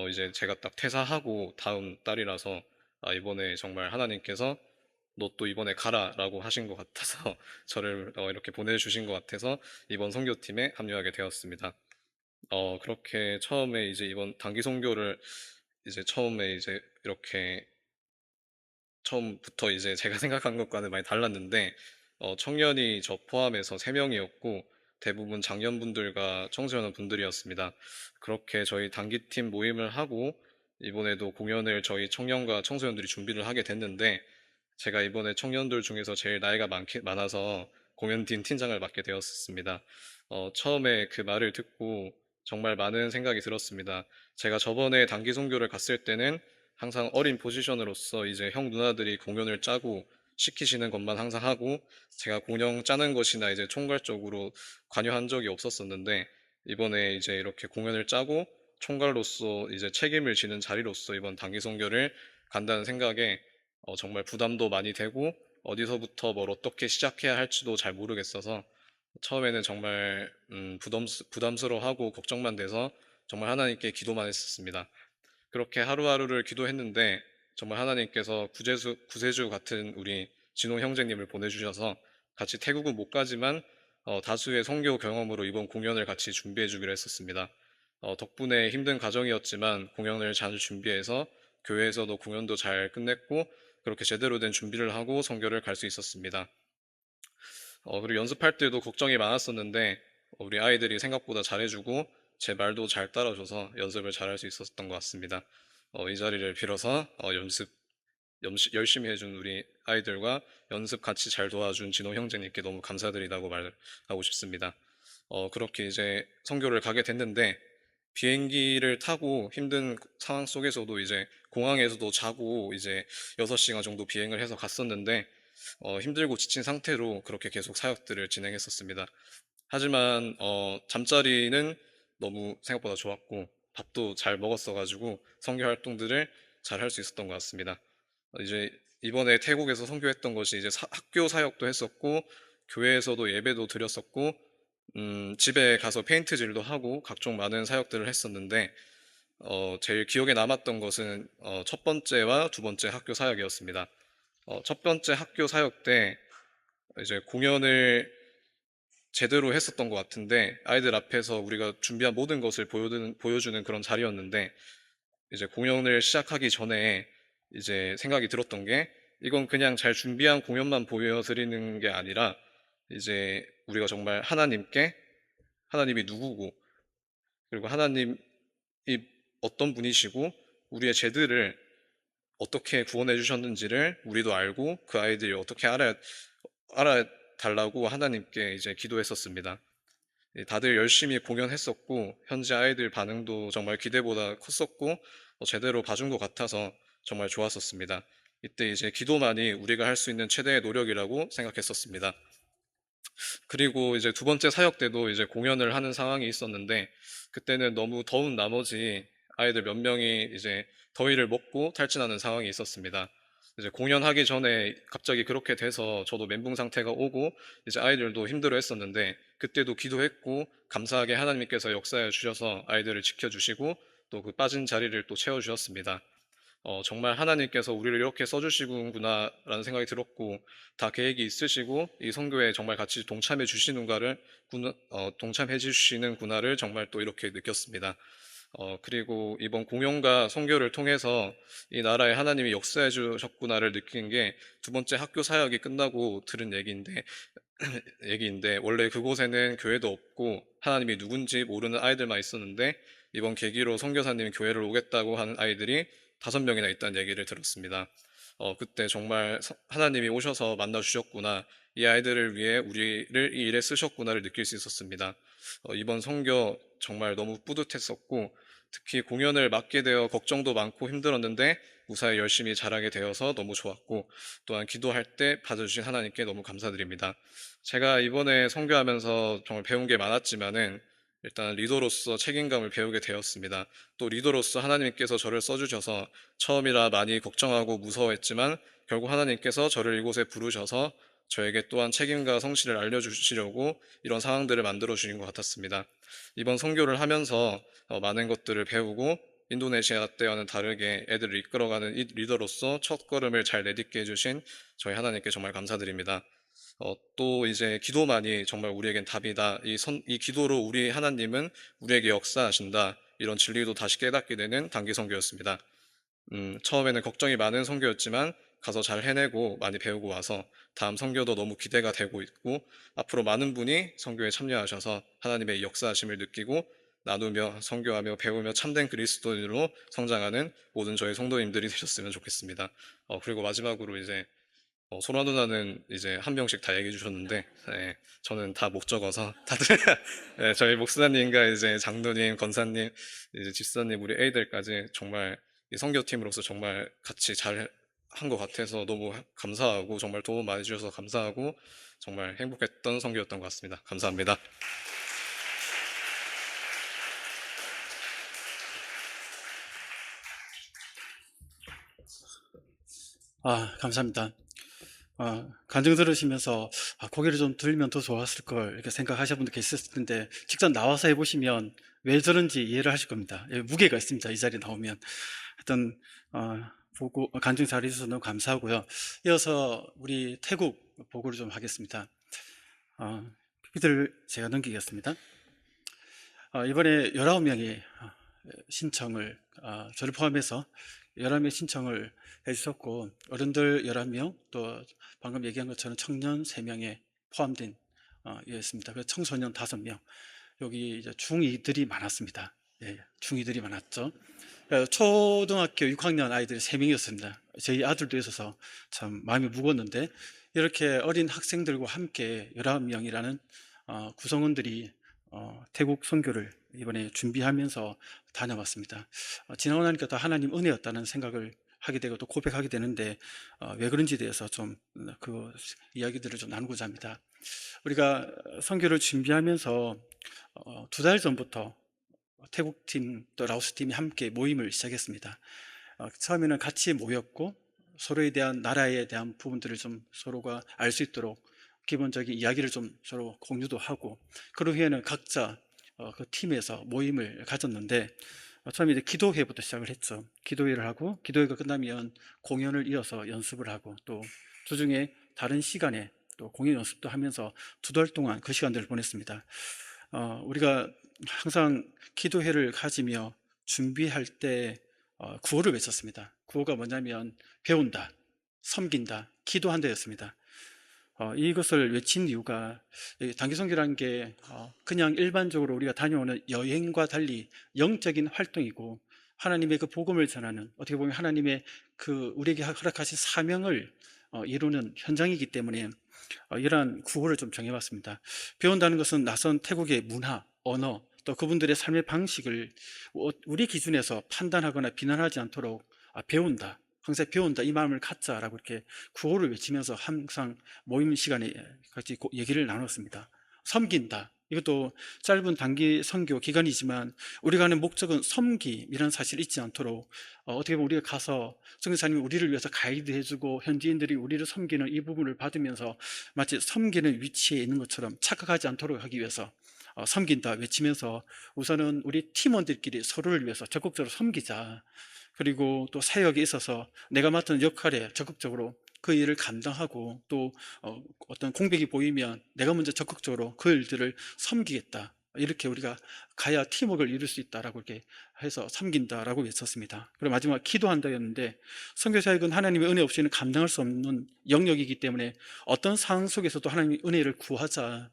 이제 제가 딱 퇴사하고 다음 달이라서 아, 이번에 정말 하나님께서 너 또 이번에 가라라고 하신 것 같아서 저를 이렇게 보내주신 것 같아서 이번 선교팀에 합류하게 되었습니다. 그렇게 처음에 이제 이번 단기 선교를 이제 처음에 이제 이렇게 처음부터 이제 제가 생각한 것과는 많이 달랐는데 청년이 저 포함해서 3명이었고 대부분 장년분들과 청소년 분들이었습니다. 그렇게 저희 단기팀 모임을 하고 이번에도 공연을 저희 청년과 청소년들이 준비를 하게 됐는데 제가 이번에 청년들 중에서 제일 나이가 많아서 공연팀 팀장을 맡게 되었습니다. 처음에 그 말을 듣고 정말 많은 생각이 들었습니다. 제가 저번에 단기 선교를 갔을 때는 항상 어린 포지션으로서 이제 형 누나들이 공연을 짜고 시키시는 것만 항상 하고 제가 공연 짜는 것이나 이제 총괄적으로 관여한 적이 없었었는데 이번에 이제 이렇게 공연을 짜고 총괄로서 이제 책임을 지는 자리로서 이번 단기 선교를 간다는 생각에 정말 부담도 많이 되고 어디서부터 뭘 어떻게 시작해야 할지도 잘 모르겠어서 처음에는 정말 부담스러워하고 걱정만 돼서 정말 하나님께 기도만 했었습니다. 그렇게 하루하루를 기도했는데 정말 하나님께서 구세주 같은 우리 진호 형제님을 보내주셔서 같이 태국은 못 가지만 다수의 선교 경험으로 이번 공연을 같이 준비해 주기로 했었습니다. 덕분에 힘든 과정이었지만 공연을 잘 준비해서 교회에서도 공연도 잘 끝냈고 그렇게 제대로 된 준비를 하고 선교를 갈 수 있었습니다. 그리고 연습할 때도 걱정이 많았었는데 우리 아이들이 생각보다 잘해주고 제 말도 잘 따라줘서 연습을 잘할 수 있었던 것 같습니다. 이 자리를 빌어서 열심히 해준 우리 아이들과 연습 같이 잘 도와준 진호 형제님께 너무 감사드리다고 말하고 싶습니다. 그렇게 이제 선교를 가게 됐는데 비행기를 타고 힘든 상황 속에서도 이제 공항에서도 자고 이제 6시간 정도 비행을 해서 갔었는데 힘들고 지친 상태로 그렇게 계속 사역들을 진행했었습니다. 하지만 잠자리는 너무 생각보다 좋았고 밥도 잘 먹었어가지고 선교 활동들을 잘 할 수 있었던 것 같습니다. 이제 이번에 태국에서 선교했던 것이 이제 학교 사역도 했었고 교회에서도 예배도 드렸었고 집에 가서 페인트질도 하고 각종 많은 사역들을 했었는데 제일 기억에 남았던 것은 첫 번째와 두 번째 학교 사역이었습니다. 첫 번째 학교 사역 때 이제 공연을 제대로 했었던 것 같은데 아이들 앞에서 우리가 준비한 모든 것을 보여주는 그런 자리였는데 이제 공연을 시작하기 전에 이제 생각이 들었던 게 이건 그냥 잘 준비한 공연만 보여드리는 게 아니라 이제 우리가 정말 하나님이 누구고 그리고 하나님이 어떤 분이시고 우리의 죄들을 어떻게 구원해 주셨는지를 우리도 알고 그 아이들이 어떻게 알아달라고 하나님께 이제 기도했었습니다. 다들 열심히 공연했었고 현지 아이들 반응도 정말 기대보다 컸었고 제대로 봐준 것 같아서 정말 좋았었습니다. 이때 이제 기도만이 우리가 할 수 있는 최대의 노력이라고 생각했었습니다. 그리고 이제 두 번째 사역 때도 이제 공연을 하는 상황이 있었는데 그때는 너무 더운 나머지 아이들 몇 명이 이제 더위를 먹고 탈진하는 상황이 있었습니다. 이제 공연하기 전에 갑자기 그렇게 돼서 저도 멘붕 상태가 오고 이제 아이들도 힘들어 했었는데 그때도 기도했고 감사하게 하나님께서 역사해 주셔서 아이들을 지켜주시고 또 그 빠진 자리를 또 채워주셨습니다. 정말 하나님께서 우리를 이렇게 써주시는구나라는 생각이 들었고, 다 계획이 있으시고 이 선교에 정말 같이 동참해 동참해 주시는구나를 정말 또 이렇게 느꼈습니다. 그리고 이번 공연과 선교를 통해서 이 나라에 하나님이 역사해 주셨구나를 느낀 게 두 번째 학교 사역이 끝나고 들은 얘기인데, 원래 그곳에는 교회도 없고 하나님이 누군지 모르는 아이들만 있었는데, 이번 계기로 선교사님이 교회를 오겠다고 하는 아이들이 5명이나 있다는 얘기를 들었습니다. 그때 정말 하나님이 오셔서 만나 주셨구나, 이 아이들을 위해 우리를 이 일에 쓰셨구나를 느낄 수 있었습니다. 이번 선교 정말 너무 뿌듯했었고, 특히 공연을 맡게 되어 걱정도 많고 힘들었는데 무사히 열심히 잘하게 되어서 너무 좋았고, 또한 기도할 때 받아주신 하나님께 너무 감사드립니다. 제가 이번에 선교하면서 정말 배운 게 많았지만은 일단 리더로서 책임감을 배우게 되었습니다. 또 리더로서 하나님께서 저를 써주셔서 처음이라 많이 걱정하고 무서워했지만 결국 하나님께서 저를 이곳에 부르셔서 저에게 또한 책임과 성실을 알려주시려고 이런 상황들을 만들어 주신 것 같았습니다. 이번 선교를 하면서 많은 것들을 배우고 인도네시아 때와는 다르게 애들을 이끌어가는 이 리더로서 첫 걸음을 잘 내딛게 해주신 저희 하나님께 정말 감사드립니다. 또 이제 기도만이 정말 우리에겐 답이다. 이 기도로 우리 하나님은 우리에게 역사하신다. 이런 진리도 다시 깨닫게 되는 단기 선교였습니다. 처음에는 걱정이 많은 선교였지만 가서 잘 해내고 많이 배우고 와서 다음 선교도 너무 기대가 되고 있고, 앞으로 많은 분이 선교에 참여하셔서 하나님의 역사하심을 느끼고 나누며 선교하며 배우며 참된 그리스도인으로 성장하는 모든 저희 성도님들이 되셨으면 좋겠습니다. 그리고 마지막으로 이제 소라 누나는 이제 한 명씩 다 얘기해 주셨는데, 네, 저는 다 못 적어서 다들 네, 저희 목사님과 이제 장로님, 권사님, 이제 집사님, 우리 애들까지 정말 이 선교팀으로서 정말 같이 잘 한 것 같아서 너무 감사하고, 정말 도움 많이 주셔서 감사하고, 정말 행복했던 선교였던 것 같습니다. 감사합니다. 감사합니다. 간증 들으시면서 고개를 좀 들면 더 좋았을 걸 이렇게 생각하시는 분도 계셨을 텐데, 직접 나와서 해보시면 왜 저런지 이해를 하실 겁니다. 무게가 있습니다. 이 자리에 나오면. 하여튼 보고 간증 잘해주셔서 너무 감사하고요. 이어서 우리 태국 보고를 좀 하겠습니다. PPT를 제가 넘기겠습니다. 이번에 19명이 신청을, 저를 포함해서 11명 신청을 해주셨고, 어른들 11명, 또 방금 얘기한 것처럼 청년 3명에 포함된 이었습니다. 그래서 청소년 5명, 여기 이제 중2들이 많았습니다. 예, 중2들이 많았죠. 초등학교 6학년 아이들이 3명이었습니다. 저희 아들도 있어서 참 마음이 무거웠는데, 이렇게 어린 학생들과 함께 19명이라는 구성원들이 태국 선교를 이번에 준비하면서 다녀왔습니다. 지나고 나니까 또 하나님 은혜였다는 생각을 하게 되고 또 고백하게 되는데, 왜 그런지에 대해서 좀 그 이야기들을 좀 나누고자 합니다. 우리가 선교를 준비하면서 2달 전부터 태국팀 또 라오스팀이 함께 모임을 시작했습니다. 처음에는 같이 모였고 서로에 대한, 나라에 대한 부분들을 좀 서로가 알 수 있도록 기본적인 이야기를 좀 서로 공유도 하고, 그 후에는 각자 그 팀에서 모임을 가졌는데, 처음에 이제 기도회부터 시작을 했죠. 기도회를 하고, 기도회가 끝나면 공연을 이어서 연습을 하고, 또 주중에 다른 시간에 또 공연 연습도 하면서 2달 동안 그 시간들을 보냈습니다. 우리가 항상 기도회를 가지며 준비할 때 구호를 외쳤습니다. 구호가 뭐냐면 배운다, 섬긴다, 기도한다였습니다. 이것을 외친 이유가, 단기선교라는 게 그냥 일반적으로 우리가 다녀오는 여행과 달리 영적인 활동이고, 하나님의 그 복음을 전하는, 어떻게 보면 하나님의 그 우리에게 허락하신 사명을 이루는 현장이기 때문에 이러한 구호를 좀 정해봤습니다. 배운다는 것은 낯선 태국의 문화, 언어, 또 그분들의 삶의 방식을 우리 기준에서 판단하거나 비난하지 않도록 배운다, 항상 배운다, 이 마음을 갖자라고 이렇게 구호를 외치면서 항상 모임 시간에 같이 얘기를 나눴습니다. 섬긴다, 이것도 짧은 단기 선교 기간이지만 우리가 하는 목적은 섬김이라는 사실을 잊지 않도록, 어떻게 보면 우리가 가서 선교사님이 우리를 위해서 가이드 해주고 현지인들이 우리를 섬기는 이 부분을 받으면서 마치 섬기는 위치에 있는 것처럼 착각하지 않도록 하기 위해서 섬긴다 외치면서, 우선은 우리 팀원들끼리 서로를 위해서 적극적으로 섬기자. 그리고 또 사역에 있어서 내가 맡은 역할에 적극적으로 그 일을 감당하고 또 어떤 공백이 보이면 내가 먼저 적극적으로 그 일들을 섬기겠다. 이렇게 우리가 가야 팀워크를 이룰 수 있다라고 이렇게 해서 섬긴다라고 외쳤습니다. 그리고 마지막 기도한다였는데, 선교사역은 하나님의 은혜 없이는 감당할 수 없는 영역이기 때문에 어떤 상황 속에서도 하나님의 은혜를 구하자.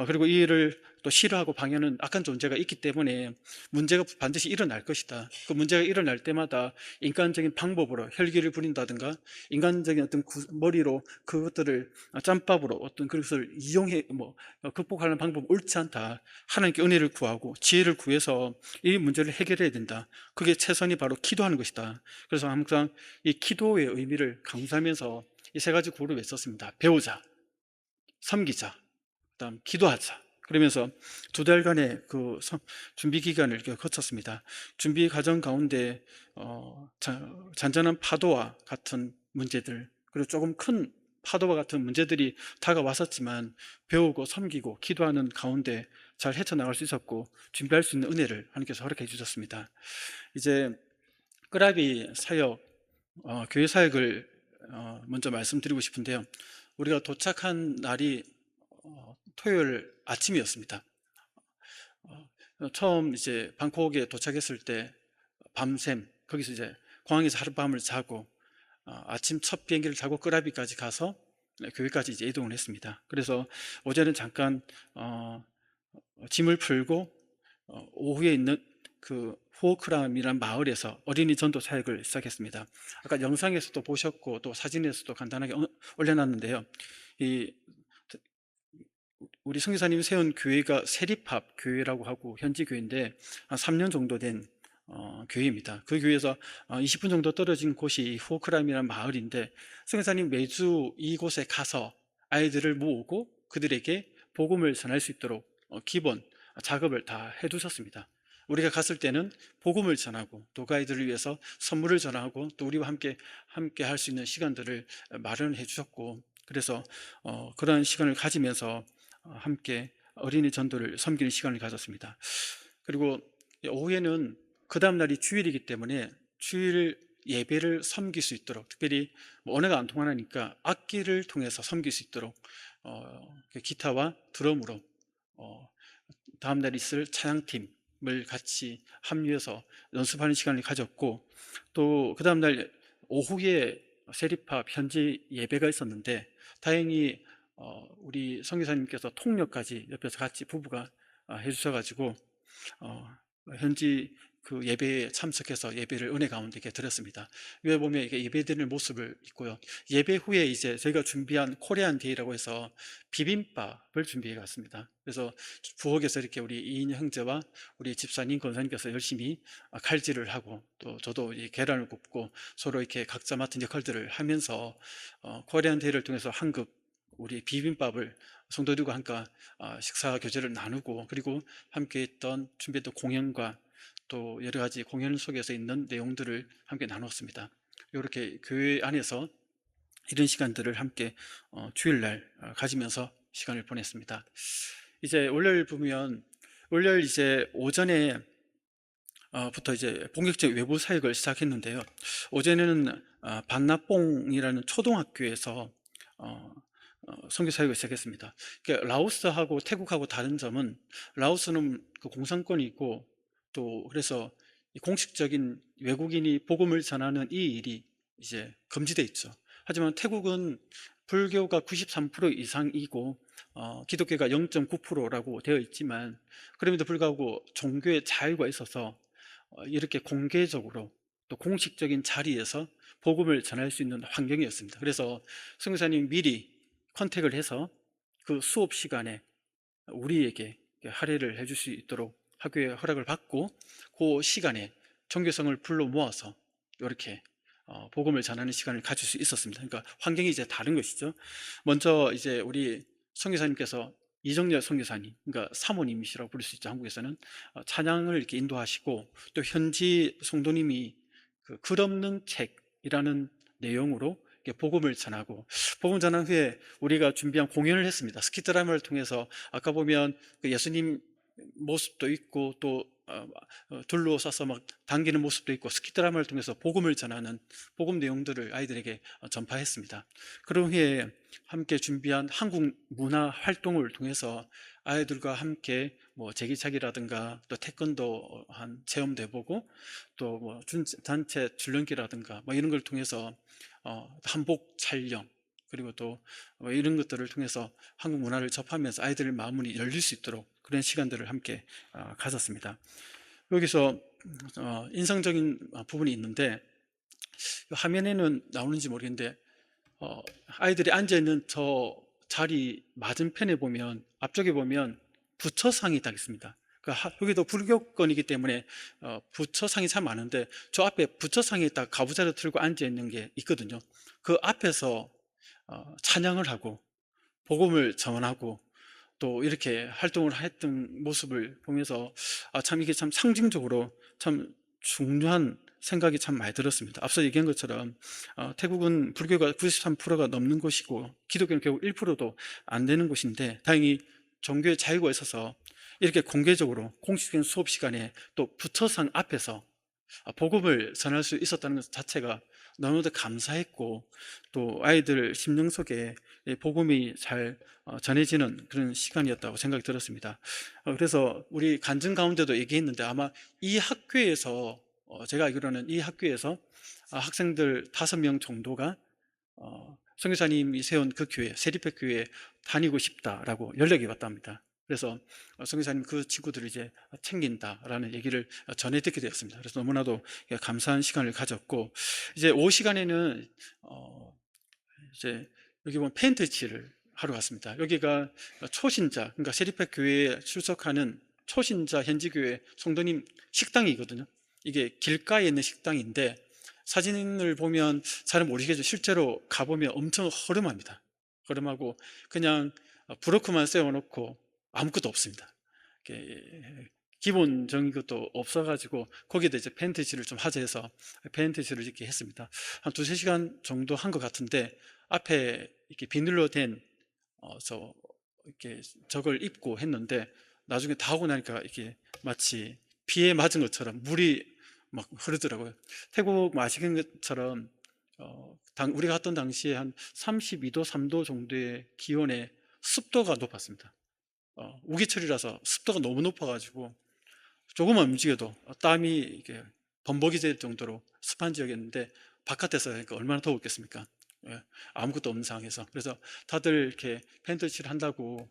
그리고 이 일을 또 싫어하고 방해하는 악한 존재가 있기 때문에 문제가 반드시 일어날 것이다. 그 문제가 일어날 때마다 인간적인 방법으로 혈기를 부린다든가 인간적인 어떤 머리로 그것들을 짬밥으로 어떤 그것을 이용해 극복하는 방법 옳지 않다. 하나님께 은혜를 구하고 지혜를 구해서 이 문제를 해결해야 된다. 그게 최선이 바로 기도하는 것이다. 그래서 항상 이 기도의 의미를 강조하면서 이 세 가지 구호를 외쳤습니다. 배우자, 섬기자, 그다음 기도하자. 그러면서 2달간의 그 준비 기간을 거쳤습니다. 준비 과정 가운데 잔잔한 파도와 같은 문제들, 그리고 조금 큰 파도와 같은 문제들이 다가왔었지만 배우고 섬기고 기도하는 가운데 잘 헤쳐나갈 수 있었고 준비할 수 있는 은혜를 하나님께서 허락해 주셨습니다. 이제 끄라비 사역, 교회 사역을 먼저 말씀드리고 싶은데요. 우리가 도착한 날이 토요일 아침이었습니다. 처음 이제 방콕에 도착했을 때 밤샘 거기서 이제 공항에서 하룻밤을 자고 아침 첫 비행기를 타고 끄라비까지 가서 교회까지 이제 이동을 했습니다. 그래서 어제는 잠깐 짐을 풀고 오후에 있는 그 후오크람이라는 마을에서 어린이 전도 사역을 시작했습니다. 아까 영상에서도 보셨고 또 사진에서도 간단하게 올려놨는데요. 우리 성교사님이 세운 교회가 세리팝 교회라고 하고 현지 교회인데 한 3년 정도 된 교회입니다. 그 교회에서 20분 정도 떨어진 곳이 후오크람이라는 마을인데, 성교사님 매주 이곳에 가서 아이들을 모으고 그들에게 복음을 전할 수 있도록 기본 작업을 다 해두셨습니다. 우리가 갔을 때는 복음을 전하고 또 그 아이들을 위해서 선물을 전하고 또 우리와 함께 할 수 있는 시간들을 마련해 주셨고, 그래서 그런 시간을 가지면서 함께 어린이 전도를 섬기는 시간을 가졌습니다. 그리고 오후에는 그 다음날이 주일이기 때문에 주일 예배를 섬길 수 있도록, 특별히 언어가 안 통하니까 악기를 통해서 섬길 수 있도록 기타와 드럼으로 다음날 있을 찬양팀을 같이 합류해서 연습하는 시간을 가졌고, 또 그 다음날 오후에 세리팝 현지 예배가 있었는데 다행히 우리 선교사님께서 통역까지 옆에서 같이 부부가 해주셔가지고 현지 그 예배에 참석해서 예배를 은혜 가운데 이렇게 드렸습니다. 위에 보면 이게 예배 드리는 모습을 있고요. 예배 후에 이제 저희가 준비한 코리안 데이라고 해서 비빔밥을 준비해 갔습니다. 그래서 부엌에서 이렇게 우리 이인 형제와 우리 집사님, 권사님께서 열심히 칼질을 하고 또 저도 이 계란을 굽고 서로 이렇게 각자 맡은 역할들을 하면서 코리안 데이를 통해서 한국 우리 비빔밥을 성도들과 함께 식사 교제를 나누고, 그리고 함께 했던 준비했던 공연과 또 여러 가지 공연 속에서 있는 내용들을 함께 나눴습니다. 이렇게 교회 안에서 이런 시간들을 함께 주일날 가지면서 시간을 보냈습니다. 이제 월요일 보면 월요일 이제 오전에 부터 이제 본격적 외부 사역을 시작했는데요. 어제는 반나뽕이라는 초등학교에서 선교 사역을 시작했습니다. 그러니까 라오스하고 태국하고 다른 점은, 라오스는 그 공산권이 있고 또 그래서 공식적인 외국인이 복음을 전하는 이 일이 이제 금지되어 있죠. 하지만 태국은 불교가 93% 이상이고 기독교가 0.9%라고 되어 있지만, 그럼에도 불구하고 종교의 자유가 있어서 이렇게 공개적으로 또 공식적인 자리에서 복음을 전할 수 있는 환경이었습니다. 그래서 선교사님이 미리 컨택을 해서 그 수업 시간에 우리에게 할애를 해줄 수 있도록 학교의 허락을 받고 그 시간에 종교성을 불러 모아서 이렇게 복음을 전하는 시간을 가질 수 있었습니다. 그러니까 환경이 이제 다른 것이죠. 먼저 이제 우리 선교사님께서 이정렬 선교사님, 그러니까 사모님이시라고 부를 수 있죠. 한국에서는 찬양을 이렇게 인도하시고, 또 현지 성도님이 그 글 없는 책이라는 내용으로 복음을 전하고, 복음 전한 후에 우리가 준비한 공연을 했습니다. 스키드라마를 통해서 아까 보면 그 예수님 모습도 있고 또 둘러싸서 막 당기는 모습도 있고 스키 드라마를 통해서 복음을 전하는 복음 내용들을 아이들에게 전파했습니다. 그런 후에 함께 준비한 한국 문화 활동을 통해서 아이들과 함께 뭐 제기차기라든가 또 태권도 한 체험도 해보고 또 뭐 단체 줄넘기라든가 뭐 이런 걸 통해서 한복 촬영 그리고 또 이런 것들을 통해서 한국 문화를 접하면서 아이들 마음이 열릴 수 있도록 그런 시간들을 함께 가졌습니다. 여기서 인상적인 부분이 있는데 화면에는 나오는지 모르겠는데 아이들이 앉아있는 저 자리 맞은편에 보면 앞쪽에 보면 부처상이 딱 있습니다. 여기도 불교권이기 때문에 부처상이 참 많은데 저 앞에 부처상에 딱 가부좌를 틀고 앉아있는 게 있거든요. 그 앞에서 찬양을 하고 복음을 전하고 또 이렇게 활동을 했던 모습을 보면서 참 이게 참 상징적으로 참 중요한 생각이 참 많이 들었습니다. 앞서 얘기한 것처럼 태국은 불교가 93%가 넘는 곳이고 기독교는 결국 1%도 안 되는 곳인데 다행히 종교의 자유가 있어서 이렇게 공개적으로 공식적인 수업 시간에 또 부처상 앞에서 복음을 전할 수 있었다는 것 자체가 너무도 감사했고 또 아이들 심령 속에 복음이 잘 전해지는 그런 시간이었다고 생각이 들었습니다. 그래서 우리 간증 가운데도 얘기했는데 아마 이 학교에서 제가 알기로는 이 학교에서 학생들 5명 정도가 선교사님이 세운 그 교회 세리팩 교회에 다니고 싶다라고 연락이 왔답니다. 그래서 선교사님 그 친구들을 이제 챙긴다라는 얘기를 전해 듣게 되었습니다. 그래서 너무나도 감사한 시간을 가졌고 이제 오후 시간에는 이제 여기 보면 페인트 칠을 하러 갔습니다. 여기가 초신자 그러니까 세리팩 교회에 출석하는 초신자 현지교회 성도님 식당이거든요. 이게 길가에 있는 식당인데 사진을 보면 잘 모르시겠죠. 실제로 가보면 엄청 허름합니다. 허름하고 그냥 브로커만 세워놓고 아무것도 없습니다. 기본적인 것도 없어가지고 거기다 이제 페인트칠을 좀 하자 해서 페인트칠을 이렇게 했습니다. 한 2-3시간 정도 한 것 같은데 앞에 이렇게 비닐로 된 이렇게 저걸 입고 했는데 나중에 다 하고 나니까 이렇게 마치 비에 맞은 것처럼 물이 막 흐르더라고요. 태국 아시는 것처럼 우리가 갔던 당시에 한 32도, 3도 정도의 기온에 습도가 높았습니다. 우기철이라서 습도가 너무 높아가지고 조금만 움직여도 땀이 이렇게 범벅이 될 정도로 습한 지역이었는데 바깥에서 그러니까 얼마나 더웠겠습니까? 아무것도 없는 상황에서. 그래서 다들 이렇게 펜트칠 한다고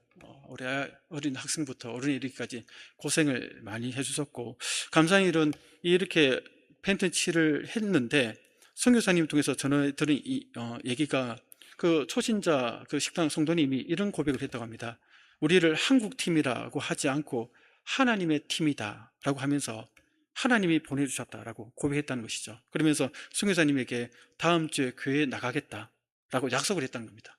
우리 어린 학생부터 어른이 이르기까지 고생을 많이 해주셨고 감사한 일은 이렇게 펜트칠을 했는데 선교사님 통해서 전해 들은 이 얘기가 그 초신자 그 식당 성도님이 이런 고백을 했다고 합니다. 우리를 한국 팀이라고 하지 않고 하나님의 팀이다 라고 하면서 하나님이 보내주셨다라고 고백했다는 것이죠. 그러면서 선교사님에게 다음 주에 교회에 나가겠다라고 약속을 했다는 겁니다.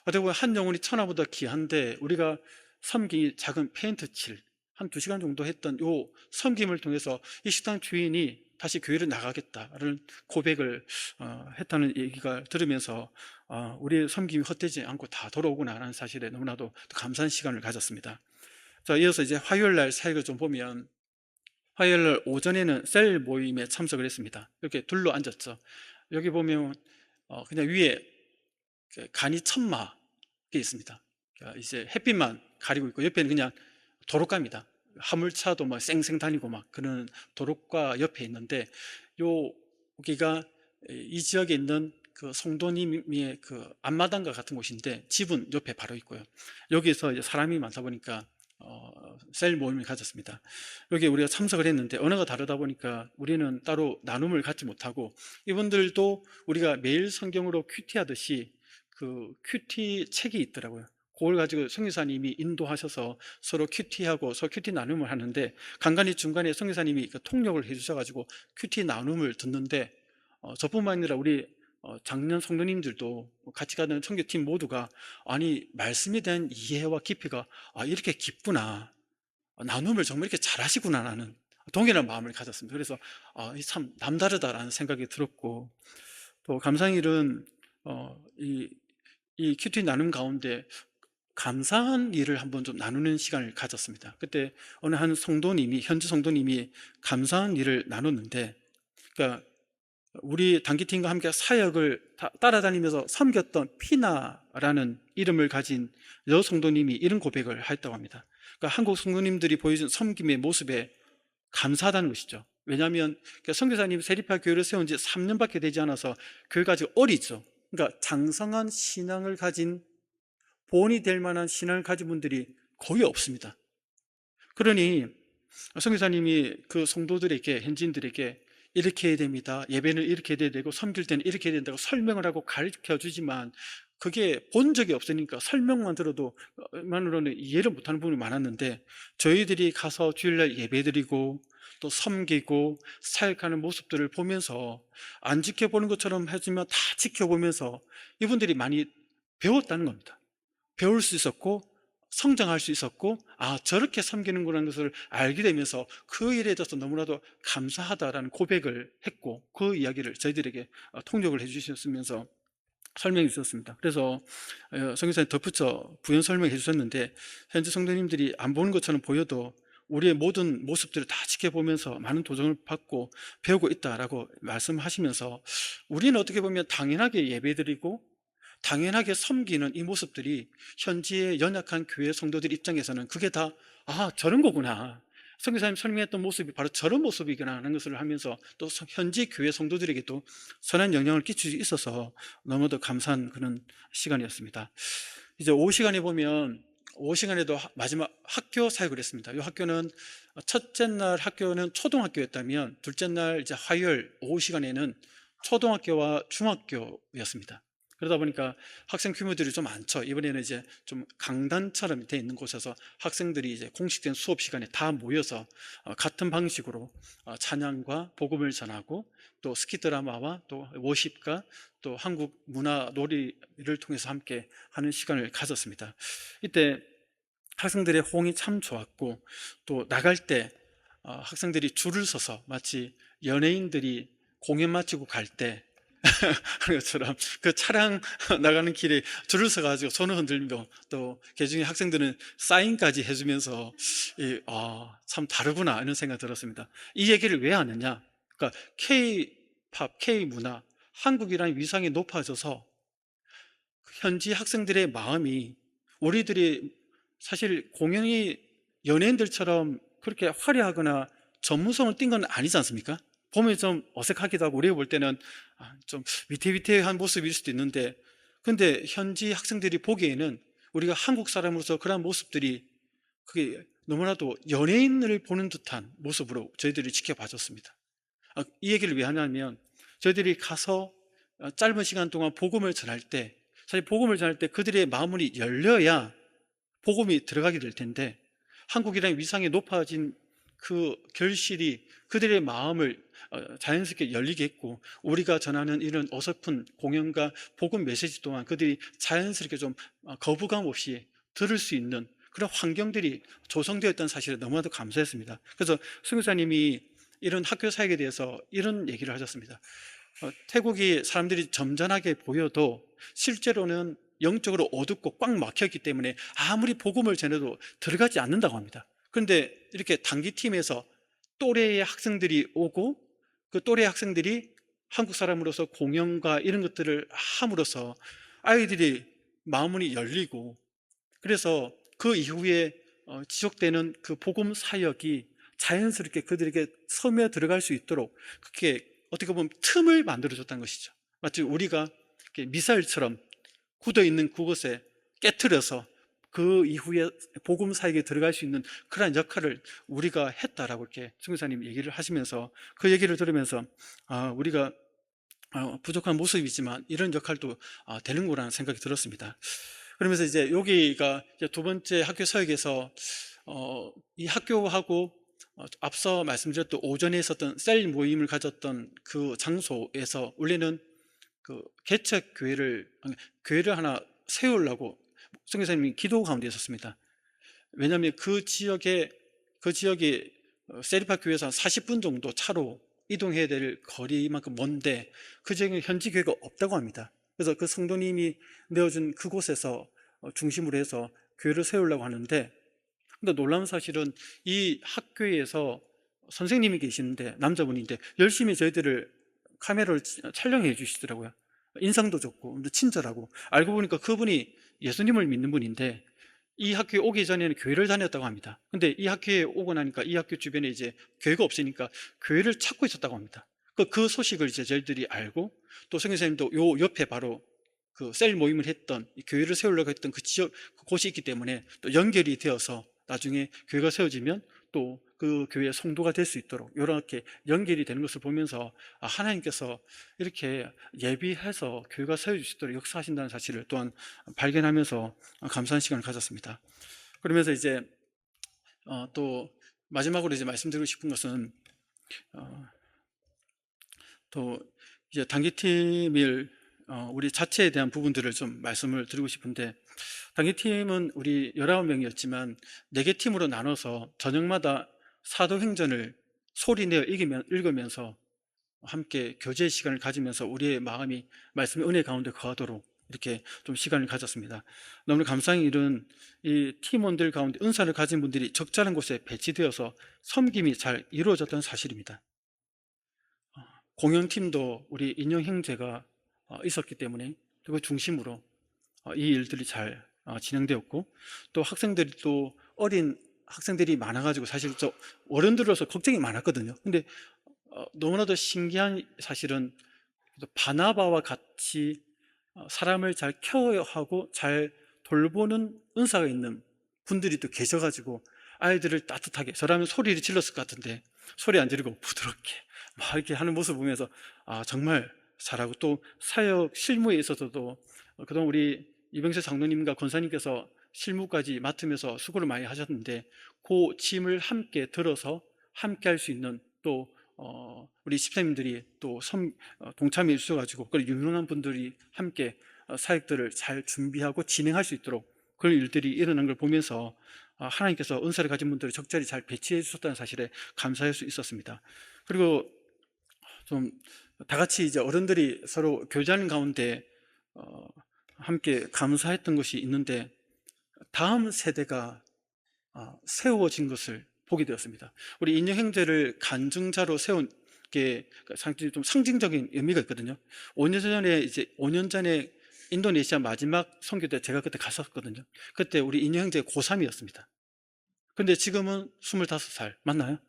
어떻게 보면 한 영혼이 천하보다 귀한데 우리가 섬기 작은 페인트칠 한 2시간 정도 했던 요 섬김을 통해서 이 식당 주인이 다시 교회를 나가겠다라는 고백을 했다는 얘기가 들으면서 우리의 섬김이 헛되지 않고 다 돌아오구나 하는 사실에 너무나도 감사한 시간을 가졌습니다. 자, 이어서 이제 화요일 날 사역을 좀 보면 화요일 날 오전에는 셀 모임에 참석을 했습니다. 이렇게 둘러 앉았죠. 여기 보면 그냥 위에 간이 천막이 있습니다. 이제 햇빛만 가리고 있고 옆에는 그냥 도로가입니다. 화물차도 막 쌩쌩 다니고 막 그런 도로가 옆에 있는데 여기가 이 지역에 있는 그 성도님의 그 앞마당과 같은 곳인데 집은 옆에 바로 있고요. 여기서 이제 사람이 많다 보니까 셀 모임을 가졌습니다. 여기 우리가 참석을 했는데 언어가 다르다 보니까 우리는 따로 나눔을 갖지 못하고 이분들도 우리가 매일 성경으로 큐티 하듯이 그 큐티 책이 있더라고요. 그걸 가지고 성교사님이 인도하셔서 서로 큐티하고 서로 큐티 나눔을 하는데 간간히 중간에 성교사님이 그 통역을 해주셔가지고 큐티 나눔을 듣는데 저뿐만 아니라 우리 작년 성도님들도 같이 가는 청교팀 모두가 아니 말씀에 대한 이해와 깊이가 이렇게 깊구나 나눔을 정말 이렇게 잘하시구나 하는 동일한 마음을 가졌습니다. 그래서 참 남다르다라는 생각이 들었고 또 감사한 일은 이 큐티 나눔 가운데 감사한 일을 한번 좀 나누는 시간을 가졌습니다. 그때 어느 한 성도님이, 현지 성도님이 감사한 일을 나눴는데, 그러니까 우리 단기팀과 함께 사역을 따라다니면서 섬겼던 피나라는 이름을 가진 여성도님이 이런 고백을 했다고 합니다. 그러니까 한국 성도님들이 보여준 섬김의 모습에 감사하다는 것이죠. 왜냐하면 선교사님 세리파 교회를 세운 지 3년밖에 되지 않아서 교회가 아직 어리죠. 그러니까 장성한 신앙을 가진, 본이 될 만한 신앙을 가진 분들이 거의 없습니다. 그러니 선교사님이 그 성도들에게, 현지인들에게 이렇게 해야 됩니다, 예배는 이렇게 해야 되고 섬길 때는 이렇게 해야 된다고 설명을 하고 가르쳐 주지만, 그게 본 적이 없으니까 설명만 들어도 만으로는 이해를 못하는 부분이 많았는데, 저희들이 가서 주일날 예배드리고 또 섬기고 사역하는 모습들을 보면서, 안 지켜보는 것처럼 하지만 다 지켜보면서 이분들이 많이 배웠다는 겁니다. 배울 수 있었고 성장할 수 있었고, 아, 저렇게 섬기는구나 것을 알게 되면서 그 일에 대해서 너무나도 감사하다라는 고백을 했고, 그 이야기를 저희들에게 통역을 해주셨으면서 설명해 주셨습니다. 그래서 성교사님 덧붙여 부연 설명해 주셨는데, 현지 성도님들이 안 보는 것처럼 보여도 우리의 모든 모습들을 다 지켜보면서 많은 도전을 받고 배우고 있다라고 말씀하시면서, 우리는 어떻게 보면 당연하게 예배드리고 당연하게 섬기는 이 모습들이 현지의 연약한 교회 성도들 입장에서는 그게 다, 아, 저런 거구나, 선교사님 설명했던 모습이 바로 저런 모습이구나 하는 것을 하면서, 또 현지 교회 성도들에게도 선한 영향을 끼칠 수 있어서 너무도 감사한 그런 시간이었습니다. 이제 오후 시간에 보면, 오후 시간에도 마지막 학교 사역을 했습니다. 이 학교는 첫째 날 학교는 초등학교였다면, 둘째 날 이제 화요일 오후 시간에는 초등학교와 중학교였습니다. 그러다 보니까 학생 규모들이 좀 많죠. 이번에는 이제 좀 강단처럼 돼 있는 곳에서 학생들이 이제 공식된 수업 시간에 다 모여서 같은 방식으로 찬양과 복음을 전하고, 또 스키 드라마와 또 워십과 또 한국 문화 놀이를 통해서 함께 하는 시간을 가졌습니다. 이때 학생들의 호응이 참 좋았고, 또 나갈 때 학생들이 줄을 서서 마치 연예인들이 공연 마치고 갈 때 하는 것처럼 그 차량 나가는 길에 줄을 서가지고 손을 흔들며, 또 개중에 학생들은 사인까지 해주면서 참 다르구나 이런 생각 들었습니다. 이 얘기를 왜 하느냐, 그러니까 K-팝, K-문화, 한국이라는 위상이 높아져서 현지 학생들의 마음이, 우리들이 사실 공연이 연예인들처럼 그렇게 화려하거나 전문성을 띈 건 아니지 않습니까? 보면 좀 어색하기도 하고, 우리가 볼 때는 좀 위태위태한 모습일 수도 있는데, 근데 현지 학생들이 보기에는 우리가 한국 사람으로서 그런 모습들이 그게 너무나도 연예인을 보는 듯한 모습으로 저희들이 지켜봐줬습니다. 이 얘기를 왜 하냐면, 저희들이 가서 짧은 시간 동안 복음을 전할 때, 사실 복음을 전할 때 그들의 마음문이 열려야 복음이 들어가게 될 텐데, 한국이라는 위상이 높아진 그 결실이 그들의 마음을 자연스럽게 열리게 했고, 우리가 전하는 이런 어설픈 공연과 복음 메시지 또한 그들이 자연스럽게 좀 거부감 없이 들을 수 있는 그런 환경들이 조성되었다는 사실에 너무나도 감사했습니다. 그래서 선교사님이 이런 학교 사역에 대해서 이런 얘기를 하셨습니다. 태국이 사람들이 점잖하게 보여도 실제로는 영적으로 어둡고 꽉 막혔기 때문에 아무리 복음을 전해도 들어가지 않는다고 합니다. 그런데 이렇게 단기팀에서 또래의 학생들이 오고, 그 또래 학생들이 한국 사람으로서 공연과 이런 것들을 함으로써 아이들이 마음문이 열리고, 그래서 그 이후에 지속되는 그 복음 사역이 자연스럽게 그들에게 스며 들어갈 수 있도록 그렇게 어떻게 보면 틈을 만들어줬다는 것이죠. 마치 우리가 미사일처럼 굳어있는 그곳에 깨트려서 그 이후에 복음 사역에 들어갈 수 있는 그런 역할을 우리가 했다라고 이렇게 선교사님 얘기를 하시면서, 그 얘기를 들으면서 우리가 부족한 모습이지만 이런 역할도 되는구나 생각이 들었습니다. 그러면서 이제 여기가 이제 두 번째 학교 사역에서 이 학교하고 앞서 말씀드렸던 오전에 있었던 셀 모임을 가졌던 그 장소에서 원래는 그 개척 교회를 하나 세우려고 선교사님이 기도 가운데 있었습니다. 왜냐하면 그 지역이 세리파 교회에서 40분 정도 차로 이동해야 될 거리만큼 먼데, 그 지역에 현지 교회가 없다고 합니다. 그래서 그 성도님이 내어준 그곳에서 중심으로 해서 교회를 세우려고 하는데, 근데 놀라운 사실은 이 학교에서 선생님이 계시는데, 남자분인데 열심히 저희들을 카메라를 촬영해 주시더라고요. 인상도 좋고 친절하고, 알고 보니까 그분이 예수님을 믿는 분인데 이 학교에 오기 전에는 교회를 다녔다고 합니다. 근데 이 학교에 오고 나니까 이 학교 주변에 이제 교회가 없으니까 교회를 찾고 있었다고 합니다. 그 소식을 이제 저희들이 알고, 또 선교사님도 요 옆에 바로 그 셀 모임을 했던, 이 교회를 세우려고 했던 그 지역, 그곳이 있기 때문에 또 연결이 되어서 나중에 교회가 세워지면 또 그 교회의 성도가 될 수 있도록 이렇게 연결이 되는 것을 보면서 하나님께서 이렇게 예비해서 교회가 세워질 수 있도록 역사하신다는 사실을 또한 발견하면서 감사한 시간을 가졌습니다. 그러면서 이제 또 마지막으로 이제 말씀드리고 싶은 것은, 또 이제 단기팀일 우리 자체에 대한 부분들을 좀 말씀을 드리고 싶은데, 단기팀은 우리 19명이었지만 4개 팀으로 나눠서 저녁마다 사도행전을 소리내어 읽으면서 함께 교제 시간을 가지면서 우리의 마음이 말씀의 은혜 가운데 거하도록 이렇게 좀 시간을 가졌습니다. 너무 감사한 일은 이 팀원들 가운데 은사를 가진 분들이 적절한 곳에 배치되어서 섬김이 잘 이루어졌던 사실입니다. 공연팀도 우리 인형 형제가 있었기 때문에 그 중심으로 이 일들이 잘 진행되었고, 또 학생들이, 또 어린 학생들이 많아가지고 사실 저 어른들로서 걱정이 많았거든요. 근데 너무나도 신기한 사실은 바나바와 같이 사람을 잘 케어하고 잘 돌보는 은사가 있는 분들이 또 계셔가지고 아이들을 따뜻하게, 저라면 소리를 질렀을 것 같은데 소리 안 지르고 부드럽게 막 이렇게 하는 모습을 보면서 정말 잘하고, 또 사역 실무에 있어서도 그동안 우리 이병세 장로님과 권사님께서 실무까지 맡으면서 수고를 많이 하셨는데, 그 짐을 함께 들어서 함께 할 수 있는, 또 우리 집사님들이 또 동참해 주셔가지고 그 유능한 분들이 함께 사역들을 잘 준비하고 진행할 수 있도록 그런 일들이 일어난 걸 보면서 하나님께서 은사를 가진 분들을 적절히 잘 배치해 주셨다는 사실에 감사할 수 있었습니다. 그리고 좀 다 같이 이제 어른들이 서로 교제하는 가운데 함께 감사했던 것이 있는데, 다음 세대가 세워진 것을 보게 되었습니다. 우리 인형 형제를 간증자로 세운 게 좀 상징적인 의미가 있거든요. 5년 전에 인도네시아 마지막 선교 때 제가 그때 갔었거든요. 그때 우리 인형 형제 고3이었습니다. 근데 지금은 25살 맞나요?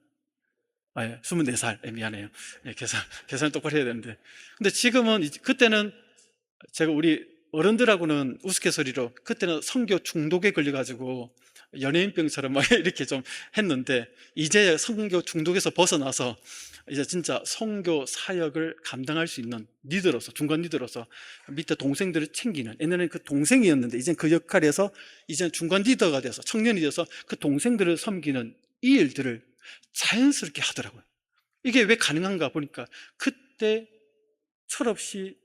예, 24살. 미안해요. 예, 계산 똑바로 해야 되는데. 근데 지금은, 그때는 제가 우리 어른들하고는 우스갯소리로 그때는 선교 중독에 걸려가지고 연예인병처럼 막 이렇게 좀 했는데, 이제 선교 중독에서 벗어나서 이제 진짜 선교 사역을 감당할 수 있는 리더로서, 중간 리더로서 밑에 동생들을 챙기는, 옛날에는 그 동생이었는데 이제 그 역할에서 이제 중간 리더가 돼서 청년이 돼서 그 동생들을 섬기는 이 일들을 자연스럽게 하더라고요. 이게 왜 가능한가 보니까 그때 철없이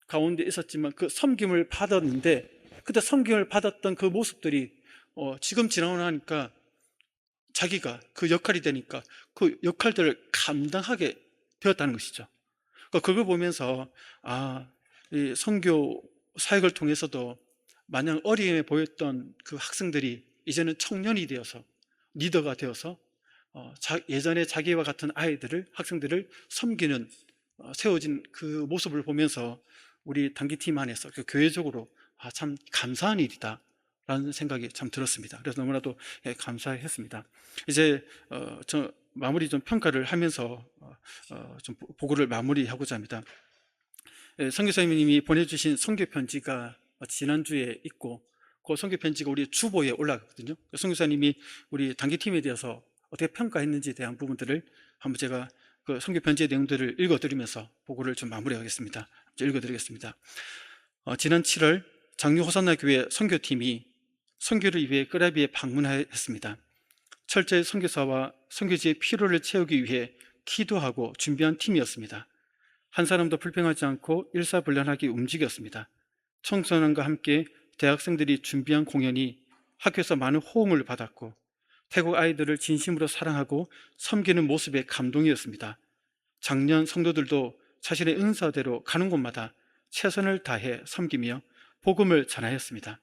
가운데 있었지만 그 섬김을 받았는데, 그때 섬김을 받았던 그 모습들이 지금 지나고 나니까 자기가 그 역할이 되니까 그 역할들을 감당하게 되었다는 것이죠. 그러니까 그걸 보면서 이 선교 사역을 통해서도 마냥 어리게 보였던 그 학생들이 이제는 청년이 되어서 리더가 되어서 예전에 자기와 같은 학생들을 섬기는 세워진 그 모습을 보면서 우리 단기팀 안에서 그 교회적으로 참 감사한 일이다 라는 생각이 참 들었습니다. 그래서 너무나도 감사했습니다. 이제 저 마무리 좀 평가를 하면서 좀 보고를 마무리하고자 합니다. 선교사님이 보내주신 선교 편지가 지난주에 있고, 그 선교 편지가 우리 주보에 올라갔거든요. 선교사님이 우리 단기팀에 대해서 어떻게 평가했는지에 대한 부분들을 한번 제가 그 선교 편지의 내용들을 읽어드리면서 보고를 좀 마무리하겠습니다. 읽어드리겠습니다. 지난 7월 장류 호산나 교회 선교팀이 선교를 위해 끄라비에 방문했습니다. 철저히 선교사와 선교지의 피로를 채우기 위해 기도하고 준비한 팀이었습니다. 한 사람도 불평하지 않고 일사불란하게 움직였습니다. 청소년과 함께 대학생들이 준비한 공연이 학교에서 많은 호응을 받았고, 태국 아이들을 진심으로 사랑하고 섬기는 모습에 감동이었습니다. 작년 성도들도 자신의 은사대로 가는 곳마다 최선을 다해 섬기며 복음을 전하였습니다.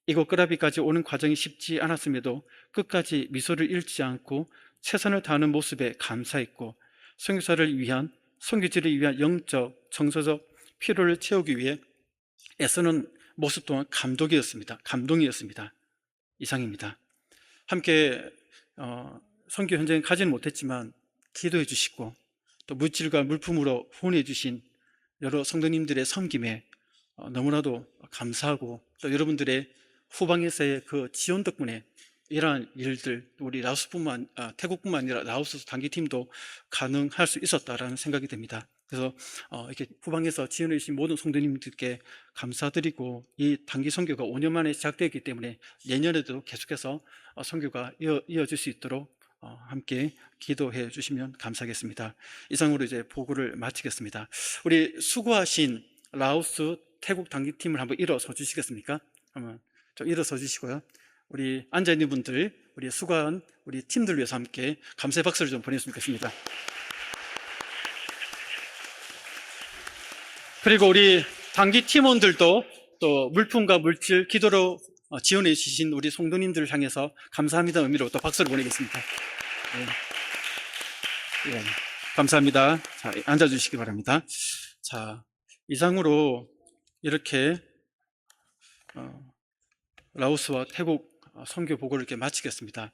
이곳 끄라비까지 오는 과정이 쉽지 않았음에도 끝까지 미소를 잃지 않고 최선을 다하는 모습에 감사했고, 선교사를 위한, 선교지를 위한 영적, 정서적 필요를 채우기 위해 애쓰는 모습 또한 감동이었습니다. 이상입니다. 함께 선교 현장에 가지는 못했지만 기도해 주시고 또 물질과 물품으로 후원해 주신 여러 성도님들의 섬김에 너무나도 감사하고, 또 여러분들의 후방에서의 그 지원 덕분에 이러한 일들, 우리 태국뿐만 아니라 라오스 단기팀도 가능할 수 있었다라는 생각이 듭니다. 그래서 이렇게 후방에서 지원해 주신 모든 성도님들께 감사드리고, 이 단기 선교가 5년 만에 시작되었기 때문에 내년에도 계속해서 선교가 이어질 수 있도록 함께 기도해 주시면 감사하겠습니다. 이상으로 이제 보고를 마치겠습니다. 우리 수고하신 라오스 태국 단기팀을 한번 일어서 주시겠습니까? 한번 좀 일어서 주시고요. 우리 앉아있는 분들, 우리 수고한 우리 팀들 위해서 함께 감사의 박수를 좀 보냈으면 좋겠습니다. 그리고 우리 단기 팀원들도 또 물품과 물질, 기도로 지원해 주신 우리 성도님들을 향해서 감사합니다 의미로 또 박수를 보내겠습니다. 예, 감사합니다. 자, 앉아주시기 바랍니다. 자, 이상으로 이렇게 라오스와 태국 선교 보고를 이렇게 마치겠습니다.